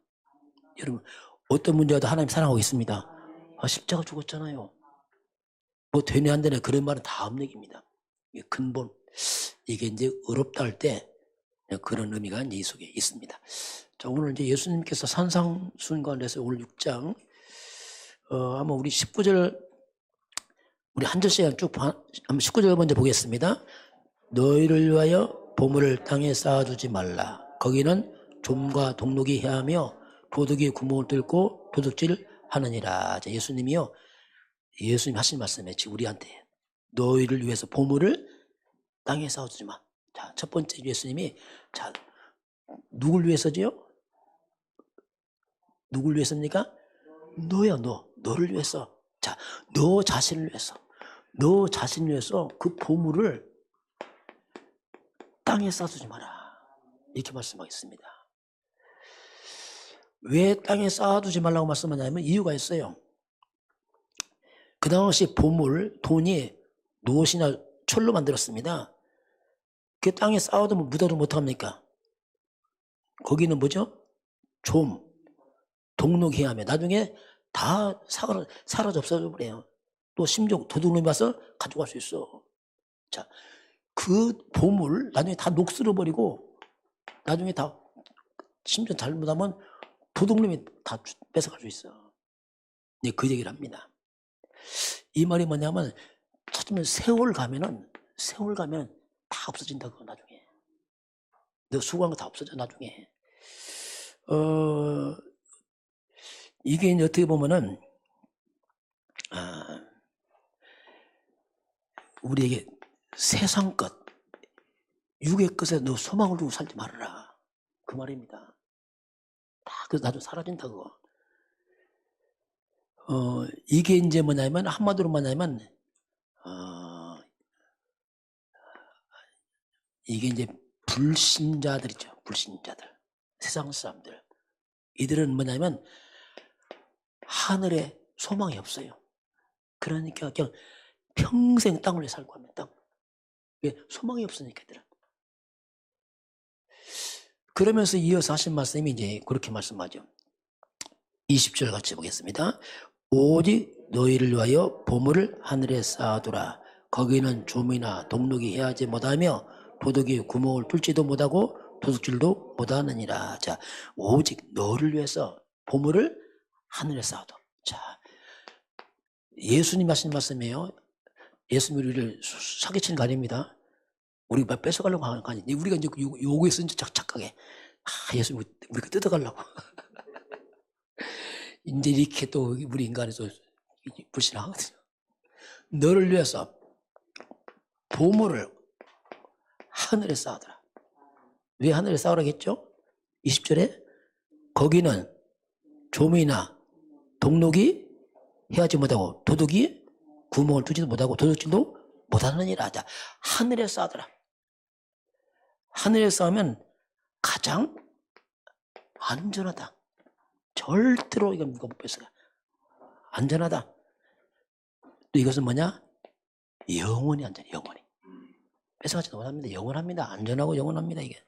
여러분 어떤 문제와도 하나님 사랑하고 있습니다. 십자가 죽었잖아요. 뭐 되네 안 되네 그런 말은 다 음력입니다. 이게 근본 이게 이제 의롭다 할 때 그런 의미가 이제 이 속에 있습니다. 자, 오늘 이제 예수님께서 산상순간에서 오늘 6장 한번 우리 19절 우리 한 절씩 쭉 한번 19절 먼저 보겠습니다. 너희를 위하여 보물을 땅에 쌓아두지 말라. 거기는 좀과 동록이 해하며 도둑이 구멍을 뚫고 도둑질 하느니라. 자, 예수님이요. 예수님 하신 말씀에 지금 우리한테 너희를 위해서 보물을 땅에 쌓아두지 마. 자, 첫 번째 예수님이 자, 누굴 위해서지요? 누굴 위해서입니까? 너야, 너를 위해서. 자, 너 자신을 위해서. 너 자신을 위해서 그 보물을 땅에 쌓아두지 마라. 이렇게 말씀하겠습니다. 왜 땅에 쌓아두지 말라고 말씀하냐면 이유가 있어요. 그 당시 보물, 돈이 노엇이나 철로 만들었습니다. 그 땅에 쌓아두면 묻어도 못합니까? 거기는 뭐죠? 좀, 동록해야 하며 나중에 다 사라져 없어져 버려요. 또 심지어 도둑놈이 와서 가져갈 수 있어. 자, 그 보물 나중에 다 녹슬어 버리고 나중에 다 심지어 잘못하면 도둑놈이 다 뺏어갈 수 있어. 네, 그 얘기를 합니다. 이 말이 뭐냐면 찾으면 세월 가면 다 없어진다고 나중에. 너 수고한 거 다 없어져 나중에. 이게 이제 어떻게 보면은 우리에게 세상 것, 육의 것에 너 소망을 두고 살지 말아라. 그 말입니다. 다 그래서 나도 사라진다고. 이게 이제 뭐냐면 한마디로 뭐냐면 이게 이제 불신자들이죠. 불신자들. 세상 사람들. 이들은 뭐냐면 하늘에 소망이 없어요. 그러니까 그냥 평생 땅을 살고 하면 땅. 왜? 소망이 없으니까 얘들은. 그러면서 이어서 하신 말씀이 이제 그렇게 말씀하죠. 20절 같이 보겠습니다. 오직 너희를 위하여 보물을 하늘에 쌓아두라. 거기는 좀이나 동록이 해하지 못하며 도둑이 구멍을 뚫지도 못하고 도둑질도 못하느니라. 자, 오직 너를 위해서 보물을 하늘에 쌓아둬. 자, 예수님 하신 말씀이에요. 예수님이 우리를 사기치는 거 아닙니다. 우리가 뺏어가려고 하는 거 아니에요. 우리가 이제 요구해서 이제 착각해. 예수님 우리가 뜯어가려고. 이제 이렇게 또 우리 인간이 또 불신하거든요. 너를 위해서 보물을 하늘에 쌓아두라. 왜 하늘에 쌓으라겠죠? 20절에 거기는 조미나 동록이 해하지 못하고 도둑이 구멍을 뚫지도 못하고 도둑질도 못하느니라. 자, 하늘에 쌓아두라. 하늘에 쌓으면 가장 안전하다. 절대로 이거 누가 못 뺏어가. 안전하다. 또 이것은 뭐냐? 영원히 안전해. 영원히. 뺏어가지도 못합니다. 영원합니다. 안전하고 영원합니다. 이게.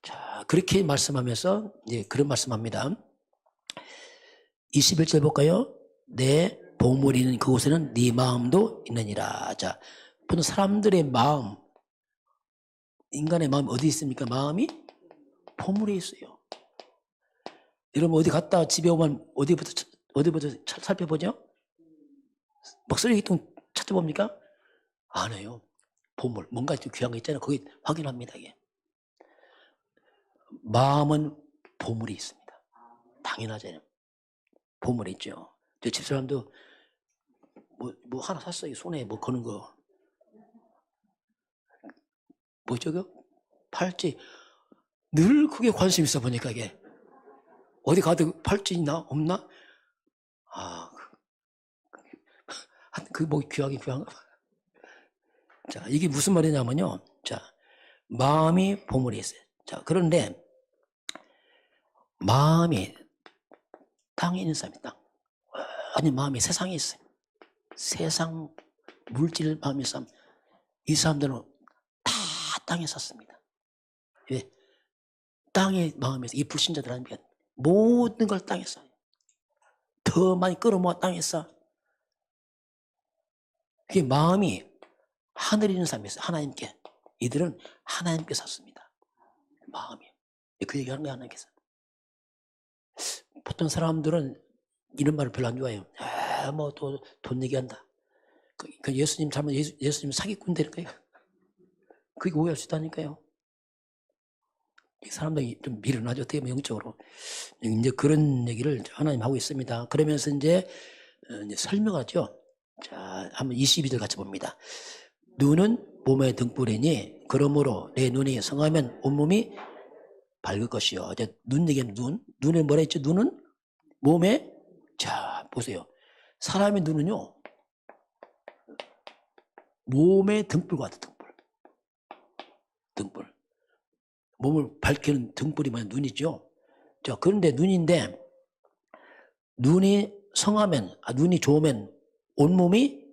자, 그렇게 말씀하면서 이제 그런 말씀합니다. 21절 볼까요? 내 보물이 있는 그곳에는 네 마음도 있느니라. 자, 보통 사람들의 마음, 인간의 마음이 어디 있습니까? 마음이 보물에 있어요. 여러분 어디 갔다 집에 오면 어디부터 살펴보죠? 막 쓰레기통 찾아봅니까? 안 해요. 보물, 뭔가 좀 귀한 거 있잖아요. 거기 확인합니다. 이게. 마음은 보물이 있습니다. 당연하잖아요. 보물이 있죠. 저 집사람도 뭐 하나 샀어요. 손에 뭐 거는 거. 뭐죠? 팔찌. 늘 그게 관심 있어 보니까 이게. 어디 가도 팔찌 있나? 없나? 그 뭐 귀한 거. 자, 이게 무슨 말이냐면요. 자, 마음이 보물이 있어요. 자, 그런데 마음이 땅에 있는 사람이 땅. 아니, 마음이 세상에 있어요. 세상 물질 마음이 있어. 이 사람들은 다 땅에 샀습니다. 왜? 땅에 마음에서 이 불신자들은 모든 걸 땅에 쌓아요. 더 많이 끌어모아 땅에 쌓아. 그게 마음이 하늘에 있는 사람이 있어요. 하나님께. 이들은 하나님께 샀습니다. 마음이. 그 얘기하는 거예요. 하나님께서. 보통 사람들은 이런 말을 별로 안 좋아해요. 뭐 또 돈 얘기한다. 그 예수님 잘못 예수님 사기꾼 되는 거예요. 그게 오해할 수 있다니까요. 사람들이 좀 미련하죠. 어떻게 보면 영적으로. 이제 그런 얘기를 하나님 하고 있습니다. 그러면서 이제 설명하죠. 자, 한번 22절 같이 봅니다. 눈은 몸의 등불이니 그러므로 내 눈이 성하면 온몸이 밝을 것이요. 이제 눈 얘기하면 눈에 뭐라 했죠? 눈은 몸에, 자, 보세요. 사람의 눈은요, 몸의 등불 같아, 등불. 몸을 밝히는 등불이 뭐냐? 눈이죠. 자, 그런데 눈인데, 눈이 성하면, 눈이 좋으면 온몸이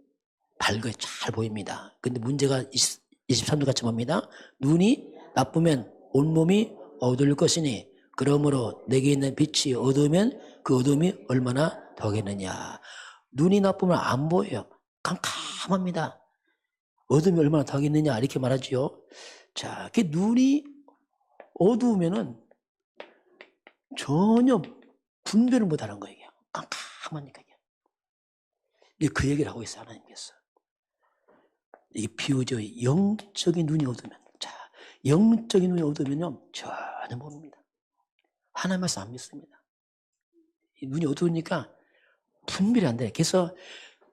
밝게 잘 보입니다. 근데 문제가 23절 같이 봅니다. 눈이 나쁘면 온몸이 어두울 것이니 그러므로 내게 있는 빛이 어두우면 그 어두움이 얼마나 더하겠느냐. 눈이 나쁘면 안 보여요. 깜깜합니다. 어둠이 얼마나 더하겠느냐 이렇게 말하지요. 자, 그 눈이 어두우면은 전혀 분별을 못하는 거예요. 깜깜하니까. 이게 그 얘기를 하고 있어요, 하나님께서. 이게 비유죠. 영적인 눈이 어두우면, 자, 영적인 눈이 어두우면요 전혀 모릅니다. 하나님 말씀 안 믿습니다. 눈이 어두우니까 분별이 안 돼. 그래서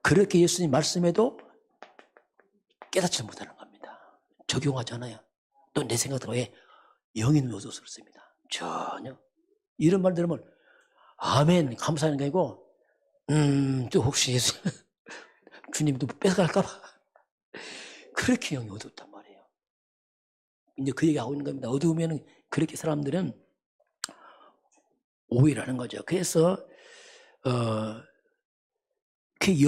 그렇게 예수님 말씀에도 깨닫지 못하는 겁니다. 적용하잖아요. 또 내 생각대로 왜 영의 눈이 어두워서 그렇습니다. 전혀. 이런 말 들으면 아멘 감사하는 게 아니고 또 혹시 예수 주님도 뺏어갈까 봐 그렇게 영이 어둡단 말이에요. 이제 그 얘기하고 있는 겁니다. 어두우면 그렇게 사람들은 오해를 하는 거죠. 그래서 그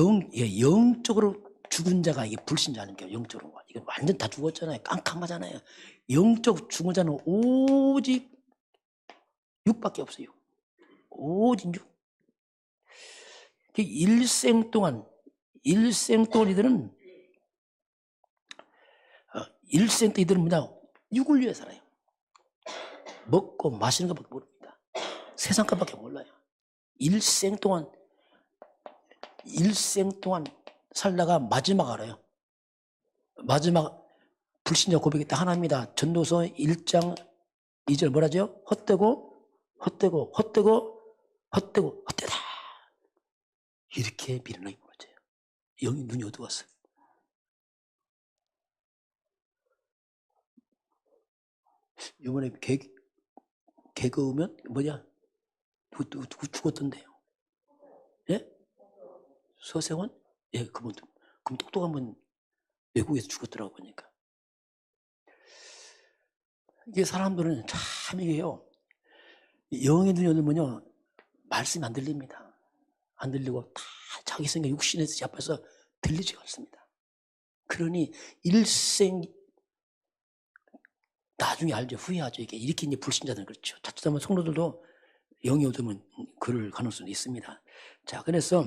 영적으로 죽은 자가 이게 불신자는 게 영적으로 이거 완전 다 죽었잖아요. 깜깜하잖아요. 영적 죽은 자는 오직 육밖에 없어요. 오직 육. 일생 동안 이들은 일생 때 이들은 뭐냐 육을 위해 살아요. 먹고 마시는 것밖에 모릅니다. 세상 것밖에 몰라요. 일생 동안 살다가 마지막 알아요. 마지막 불신자 고백했다 하나입니다. 전도서 1장 2절 뭐라죠? 헛되다. 이렇게 미련하게 무너져요. 영이 눈이 어두웠어요. 이번에 개그우면 뭐냐? 누구 죽었던데요? 예? 서세원? 예, 그럼 똑똑한 분 외국에서 죽었더라고 보니까. 이게 사람들은 참 이게요. 영의 눈이 어두면요 말씀이 안 들립니다. 안 들리고 다 자기 생각 육신에서 잡혀서 들리지가 않습니다. 그러니 일생 나중에 알죠. 후회하죠. 이렇게 이제 불신자들은 그렇죠. 자칫하면 성도들도 영이 어두면 그럴 가능성이 있습니다. 자, 그래서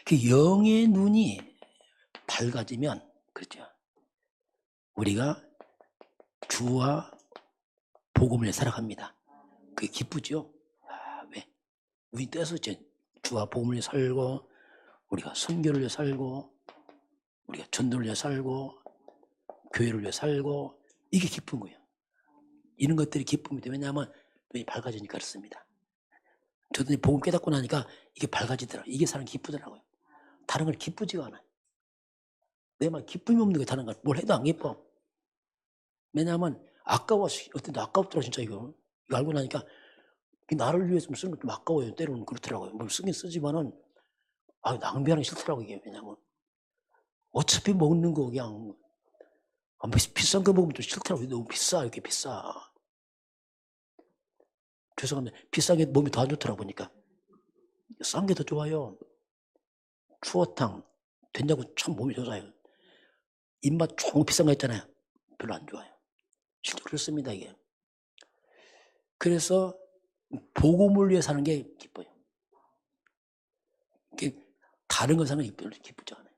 그 영의 눈이 밝아지면 그렇죠. 우리가 주와 복음을 살아갑니다. 그게 기쁘죠. 왜? 눈이 떠서 주와 복음을 살고 우리가 선교를 위해 살고 우리가 전도를 위해 살고 교회를 위해 살고 이게 기쁜 거예요. 이런 것들이 기쁨이죠. 왜냐하면 눈이 밝아지니까 그렇습니다. 저도 복음 깨닫고 나니까 이게 밝아지더라고요. 이게 사람 기쁘더라고요. 다른 걸 기쁘지가 않아요. 내 말 기쁨이 없는 게 다른 걸 뭘 해도 안 기뻐. 왜냐하면 아까워. 어떤 때 아까웠더라 진짜 이거 알고 나니까 나를 위해서 쓰는 게 좀 아까워요. 때로는 그렇더라고요. 뭘 쓰긴 쓰지만은 낭비하는 게 싫더라고 이게. 왜냐하면 어차피 먹는 거 그냥 비싼 거 먹으면 좀 싫더라고요. 너무 비싸 이렇게 비싸. 죄송합니다. 비싼 게 몸이 더 안 좋더라고 보니까. 싼 게 더 좋아요. 추어탕, 된장국 참 몸이 좋아요. 입맛 조금 비싼 거 있잖아요. 별로 안 좋아요. 실제로 그렇습니다 이게. 그래서 복음을 위해 사는 게 기뻐요. 다른 거 사는 게 별로 기쁘지 않아요.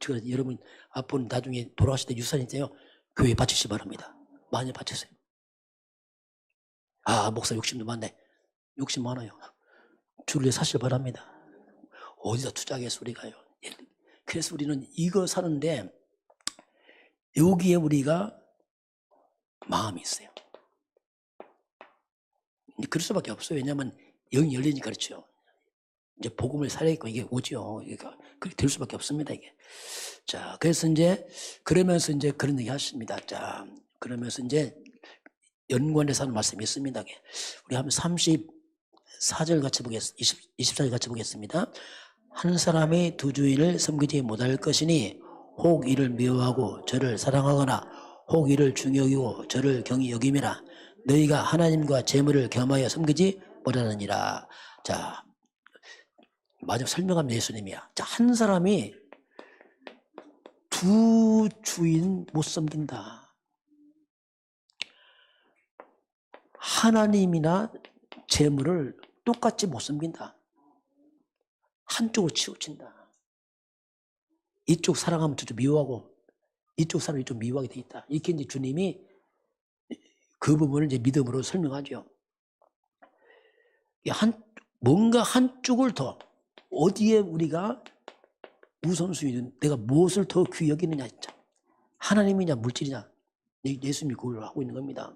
제가 여러분 앞으로 나중에 돌아가실 때 유산이 있어요. 교회에 바치시 바랍니다. 많이 바치세요. 목사 욕심도 많네. 욕심 많아요. 주를 위해 사실 바랍니다. 어디다 투자하겠어 우리가요. 그래서 우리는 이거 사는데 여기에 우리가 마음이 있어요. 그럴 수밖에 없어요. 왜냐하면 영이 열리니까 그렇죠. 이제 복음을 살아있고 이게 오죠. 그러니까 그렇게 될 수밖에 없습니다, 이게. 자, 그래서 이제 그러면서 이제 그런 얘기 하십니다. 자, 그러면서 이제 연관해서 하는 말씀이 있습니다. 우리 한번 34절 같이 보겠습니다. 24절 같이 보겠습니다. 한 사람이 두 주인을 섬기지 못할 것이니 혹 이를 미워하고 저를 사랑하거나 혹 이를 중히 여기고 저를 경히 여김이라. 너희가 하나님과 재물을 겸하여 섬기지 못하느니라. 자, 마지막 설명하면 예수님이야. 자, 한 사람이 두 주인 못 섬긴다. 하나님이나 재물을 똑같이 못 섬긴다. 한쪽으로 치우친다. 이쪽 사랑하면 저쪽 미워하고 이쪽 사람 이쪽 미워하게 돼 있다. 이렇게 이제 주님이 그 부분을 이제 믿음으로 설명하죠. 뭔가 한쪽을 더 어디에 우리가 우선순위는 내가 무엇을 더 귀히 여기느냐 진짜. 하나님이냐 물질이냐. 예수님이 그걸 하고 있는 겁니다.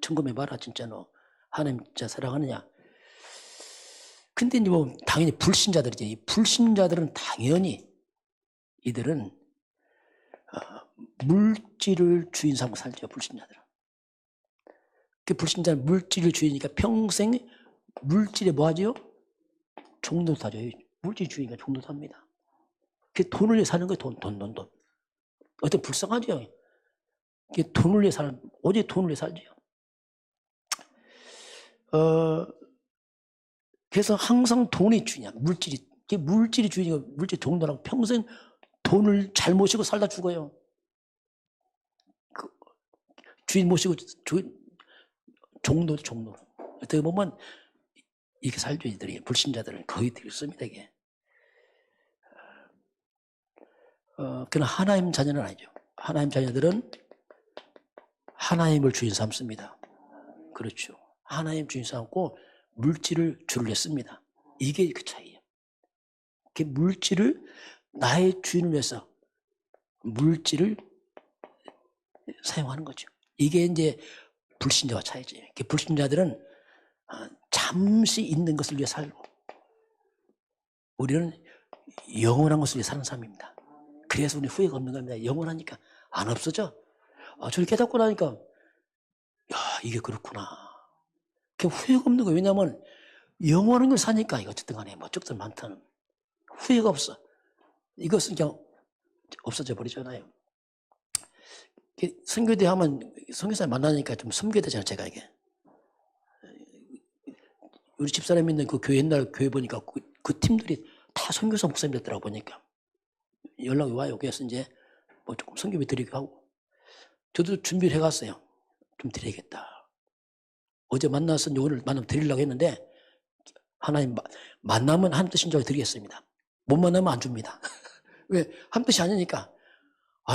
점검해봐라 진짜 너 하나님 진짜 사랑하느냐. 근데 이제 뭐 당연히 불신자들이지. 이 불신자들은 당연히 이들은 물질을 주인 삼고 살죠. 불신자들은. 그 불신자는 물질을 주인이니까 평생 물질에 뭐 하죠? 종노타죠. 물질 주인이니까 종노타입니다. 그 돈을 위해 사는 거예요. 돈. 어떤 불쌍하죠. 돈을 위해 사는, 오직 돈을 위해 살죠. 그래서 항상 돈이 주인이야. 물질이 주인이고 물질 종노랑 평생 돈을 잘 모시고 살다 죽어요. 주인 모시고 종노. 어떻게 보면 이렇게 살죠. 이들이 불신자들은 거의 되겠습니다. 이게. 그러나 하나님 자녀는 아니죠. 하나님 자녀들은 하나님을 주인 삼습니다. 그렇죠. 하나님 주인 삼고 물질을 주를 냈습니다. 이게 그 차이예요. 그 물질을 나의 주인을 위해서 물질을 사용하는 거죠. 이게 이제 불신자와 차이죠. 불신자들은 잠시 있는 것을 위해 살고 우리는 영원한 것을 위해 사는 삶입니다. 그래서 우리 후회가 없는 겁니다. 영원하니까 안 없어져. 저를 깨닫고 나니까 야 이게 그렇구나. 후회가 없는 거예요. 왜냐하면 영원한 걸 사니까 이거 어쨌든 간에 뭐 적들 많다는 후회가 없어. 이것은 그냥 없어져 버리잖아요. 선교대 하면 선교사님 만나니까 좀 섬겨야 되잖아요. 제가 이게. 우리 집사람 있는 그 교회 옛날 교회 보니까 그 팀들이 다 선교사 목사님이었더라고 보니까. 연락이 와요. 그래서 이제 뭐 조금 선교비 드리기도 하고. 저도 준비를 해갔어요. 좀 드려야겠다. 어제 만나서 오늘 만나면 드리려고 했는데 하나님 만나면 한 뜻인 줄 알고 드리겠습니다. 못 만나면 안 줍니다. 왜? 한 뜻이 아니니까.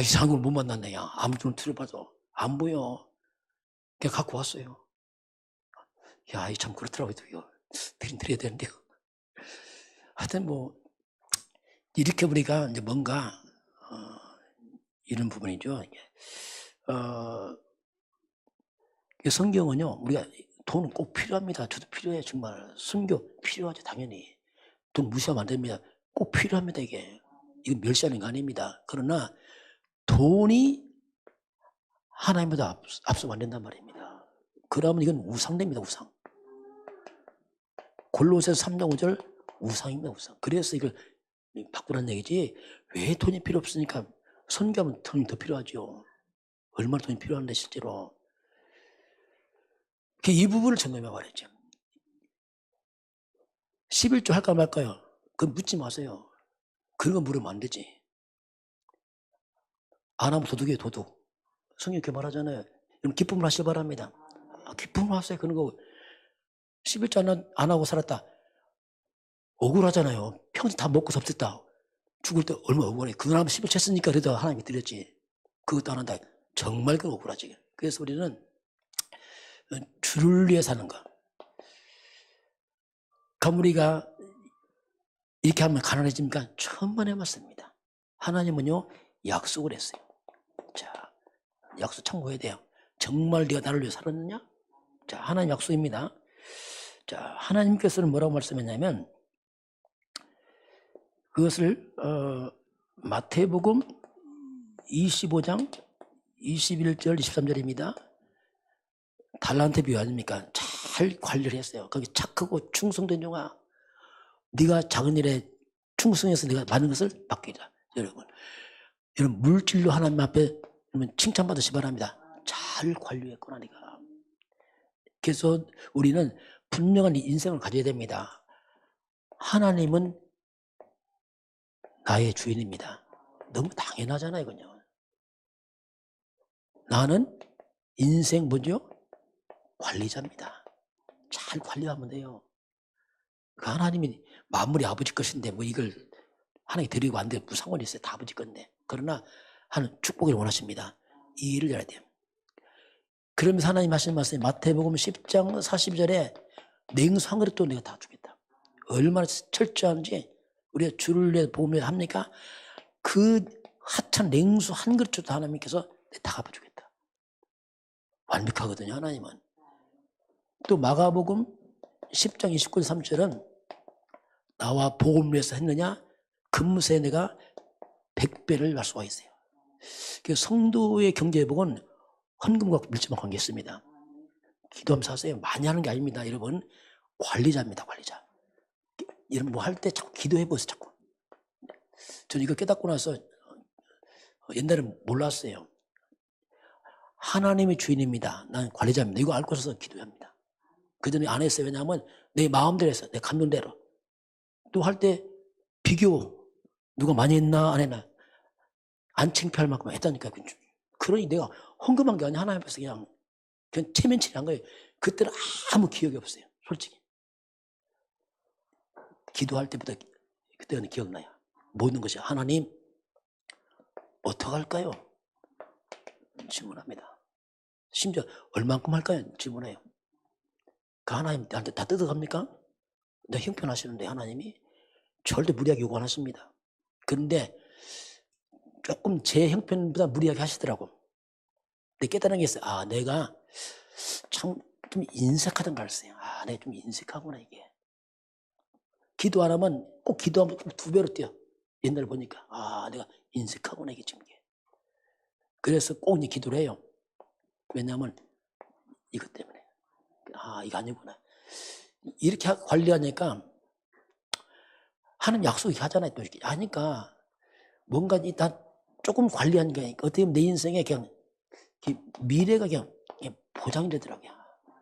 이상한 걸 못 만났네. 야. 아무튼 들어봐도 안 보여. 그냥 갖고 왔어요. 야, 참 그렇더라고요. 이거 드려야 되는데요. 하여튼 뭐 이렇게 우리가 이제 뭔가 이런 부분이죠. 성경은요, 우리가 돈은 꼭 필요합니다. 저도 필요해요. 정말 선교 필요하죠. 당연히 돈 무시하면 안 됩니다. 꼭 필요합니다. 이건 멸시하는 거 아닙니다. 그러나 돈이 하나님보다 앞서면 안 된단 말입니다. 그러면 이건 우상됩니다. 우상. 골로새서 3장 5절 우상입니다. 우상. 그래서 이걸 바꾸라는 얘기지. 왜 돈이 필요 없으니까 선교하면 돈이 더 필요하죠. 얼마나 돈이 필요한데 실제로. 이 부분을 점검해 말했죠. 11조 할까 말까요? 그건 묻지 마세요. 그런 거 물으면 안 되지. 안 하면 도둑이에요. 도둑. 성경 이렇게 말하잖아요. 여러분 기쁨을 하시기 바랍니다. 기쁨을 하세요. 그런 거 11조 안 하고 살았다. 억울하잖아요. 평생 다 먹고 섭했다. 죽을 때 얼마나 억울해. 그거 하면 11조 했으니까 그래도 하나님이 드렸지. 그것도 안 한다. 정말 그 억울하지. 그래서 우리는 주를 위해 사는 거. 그럼 우리가 이렇게 하면 가난해집니까? 천만에 맞습니다. 하나님은요 약속을 했어요. 자, 약속 참고해야 돼요. 정말 네가 나를 위해 살았느냐? 자, 하나님 약속입니다. 자, 하나님께서는 뭐라고 말씀했냐면 그것을 마태복음 25장 21절 23절입니다. 달란트 비유 아닙니까? 잘 관리를 했어요. 거기 착하고 충성된 종아, 네가 작은 일에 충성해서 네가 많은 것을 받기라. 여러분 물질로 하나님 앞에 칭찬받으시 바랍니다. 잘 관리했구나 네가. 그래서 우리는 분명한 인생을 가져야 됩니다. 하나님은 나의 주인입니다. 너무 당연하잖아요, 그냥. 나는 인생 뭐죠? 관리자입니다. 잘 관리하면 돼요. 그 하나님이 만물이 아버지 것인데 뭐 이걸 하나님이 드리고 안 되고 무슨 상관이 있어요? 다 아버지 건데. 그러나 하는 축복을 원하십니다. 이 일을 해야 돼요. 그러면서 하나님 하시는 말씀이 마태복음 10장 42절에 냉수 한 그릇도 내가 다 주겠다. 얼마나 철저한지 우리가 주를 위해 복음을 합니까? 그 하찮은 냉수 한 그릇도 하나님께서 다 갚아주겠다. 완벽하거든요, 하나님은. 또 마가복음 10장 29절 30절은 나와 복음을 위해서 했느냐? 금세 내가 100배를 할 수가 있어요. 성도의 경제회복은 헌금과 밀접한 관계 있습니다. 기도하면서 하세요. 많이 하는 게 아닙니다. 여러분 관리자입니다. 관리자. 여러분 뭐 할 때 자꾸 기도해보세요. 자꾸. 저는 이거 깨닫고 나서 옛날에는 몰랐어요. 하나님이 주인입니다. 나는 관리자입니다. 이거 알고서 기도합니다. 그전에 안 했어요. 왜냐하면 내 마음대로 했어요. 내 감정대로. 또 할 때 비교, 누가 많이 했나 안 했나 안 창피할 만큼 했다니까. 그러니 내가 헌금한 게 아니라 하나님 앞에서 그냥 체면치를 한 거예요. 그때는 아무 기억이 없어요. 솔직히. 기도할 때부터 그때는 기억나요. 모든 것이 하나님 어떡할까요? 질문합니다. 심지어 얼만큼 할까요? 질문해요. 그 하나님 나한테 다 뜯어갑니까? 내 형편하시는데 하나님이 절대 무리하게 요구 안 하십니다. 그런데 조금 제 형편보다 무리하게 하시더라고. 근데 깨달은 게 있어요. 아, 내가 참 좀 인색하던 걸 알았어요. 아, 내가 좀 인색하구나 이게. 기도 안 하면 꼭 기도하면 2배로 뛰어. 옛날에 보니까 아, 내가 인색하구나 이게 지금. 그래서 꼭 이제 기도를 해요. 왜냐하면 이것 때문에. 아, 이거 아니구나. 이렇게 관리하니까 하는 약속이 하잖아요. 또 이렇게 하니까 뭔가 일단 조금 관리하니까 어떻게 보면 내 인생에 그냥 미래가 그냥 보장이 되더라고요.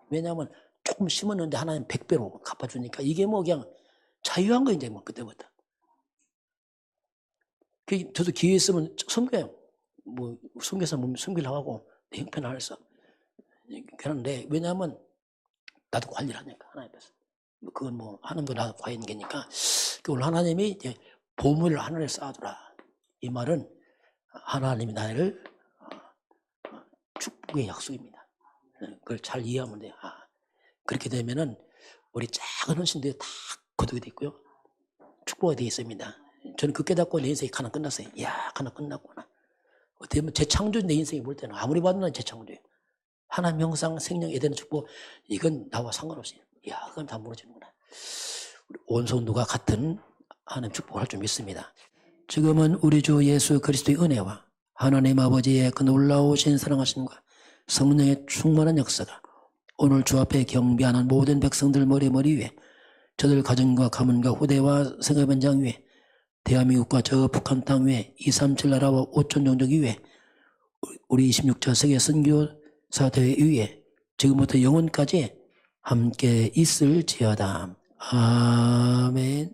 왜냐하면 조금 심었는데 하나님 100배로 갚아주니까 이게 뭐 그냥 자유한 거 이제 뭐 그때부터. 저도 기회 있으면 섬겨요. 뭐 섬겨서 섬기려고 하고 내 형편 안에서 그런데 왜냐하면 나도 관리를 하니까 하나님 앞에서. 그건 뭐 하는 거 나도 과연 게니까. 오늘 하나님이 이제 보물을 하늘에 쌓아두라. 이 말은 하나님이 나를 축복의 약속입니다. 그걸 잘 이해하면 돼요. 아, 그렇게 되면은 우리 작은 헌신들이 다 거두게 돼 있고요. 축복이 되어 있습니다. 저는 그 깨닫고 내 인생이 하나 끝났어요. 이야, 하나 끝났구나. 어떻게 보면 재창조인 내 인생이 볼 때는 아무리 봐도 난 재창조예요. 하나님 형상, 생명, 에덴의 축복, 이건 나와 상관없어요. 이야, 그건 다 무너지는구나. 온 성도가 같은 하나님 축복을 할 줄 믿습니다. 지금은 우리 주 예수 그리스도의 은혜와 하나님 아버지의 그 놀라우신 사랑하심과 성령의 충만한 역사가 오늘 주 앞에 경배하는 모든 백성들 머리 위에, 저들 가정과 가문과 후대와 생활현장 위에, 대한민국과 저 북한 땅 위에, 237 나라와 5천 종족 위에, 우리 26차 세계 선교사 대회 위에 지금부터 영원까지 함께 있을지어다. 아멘.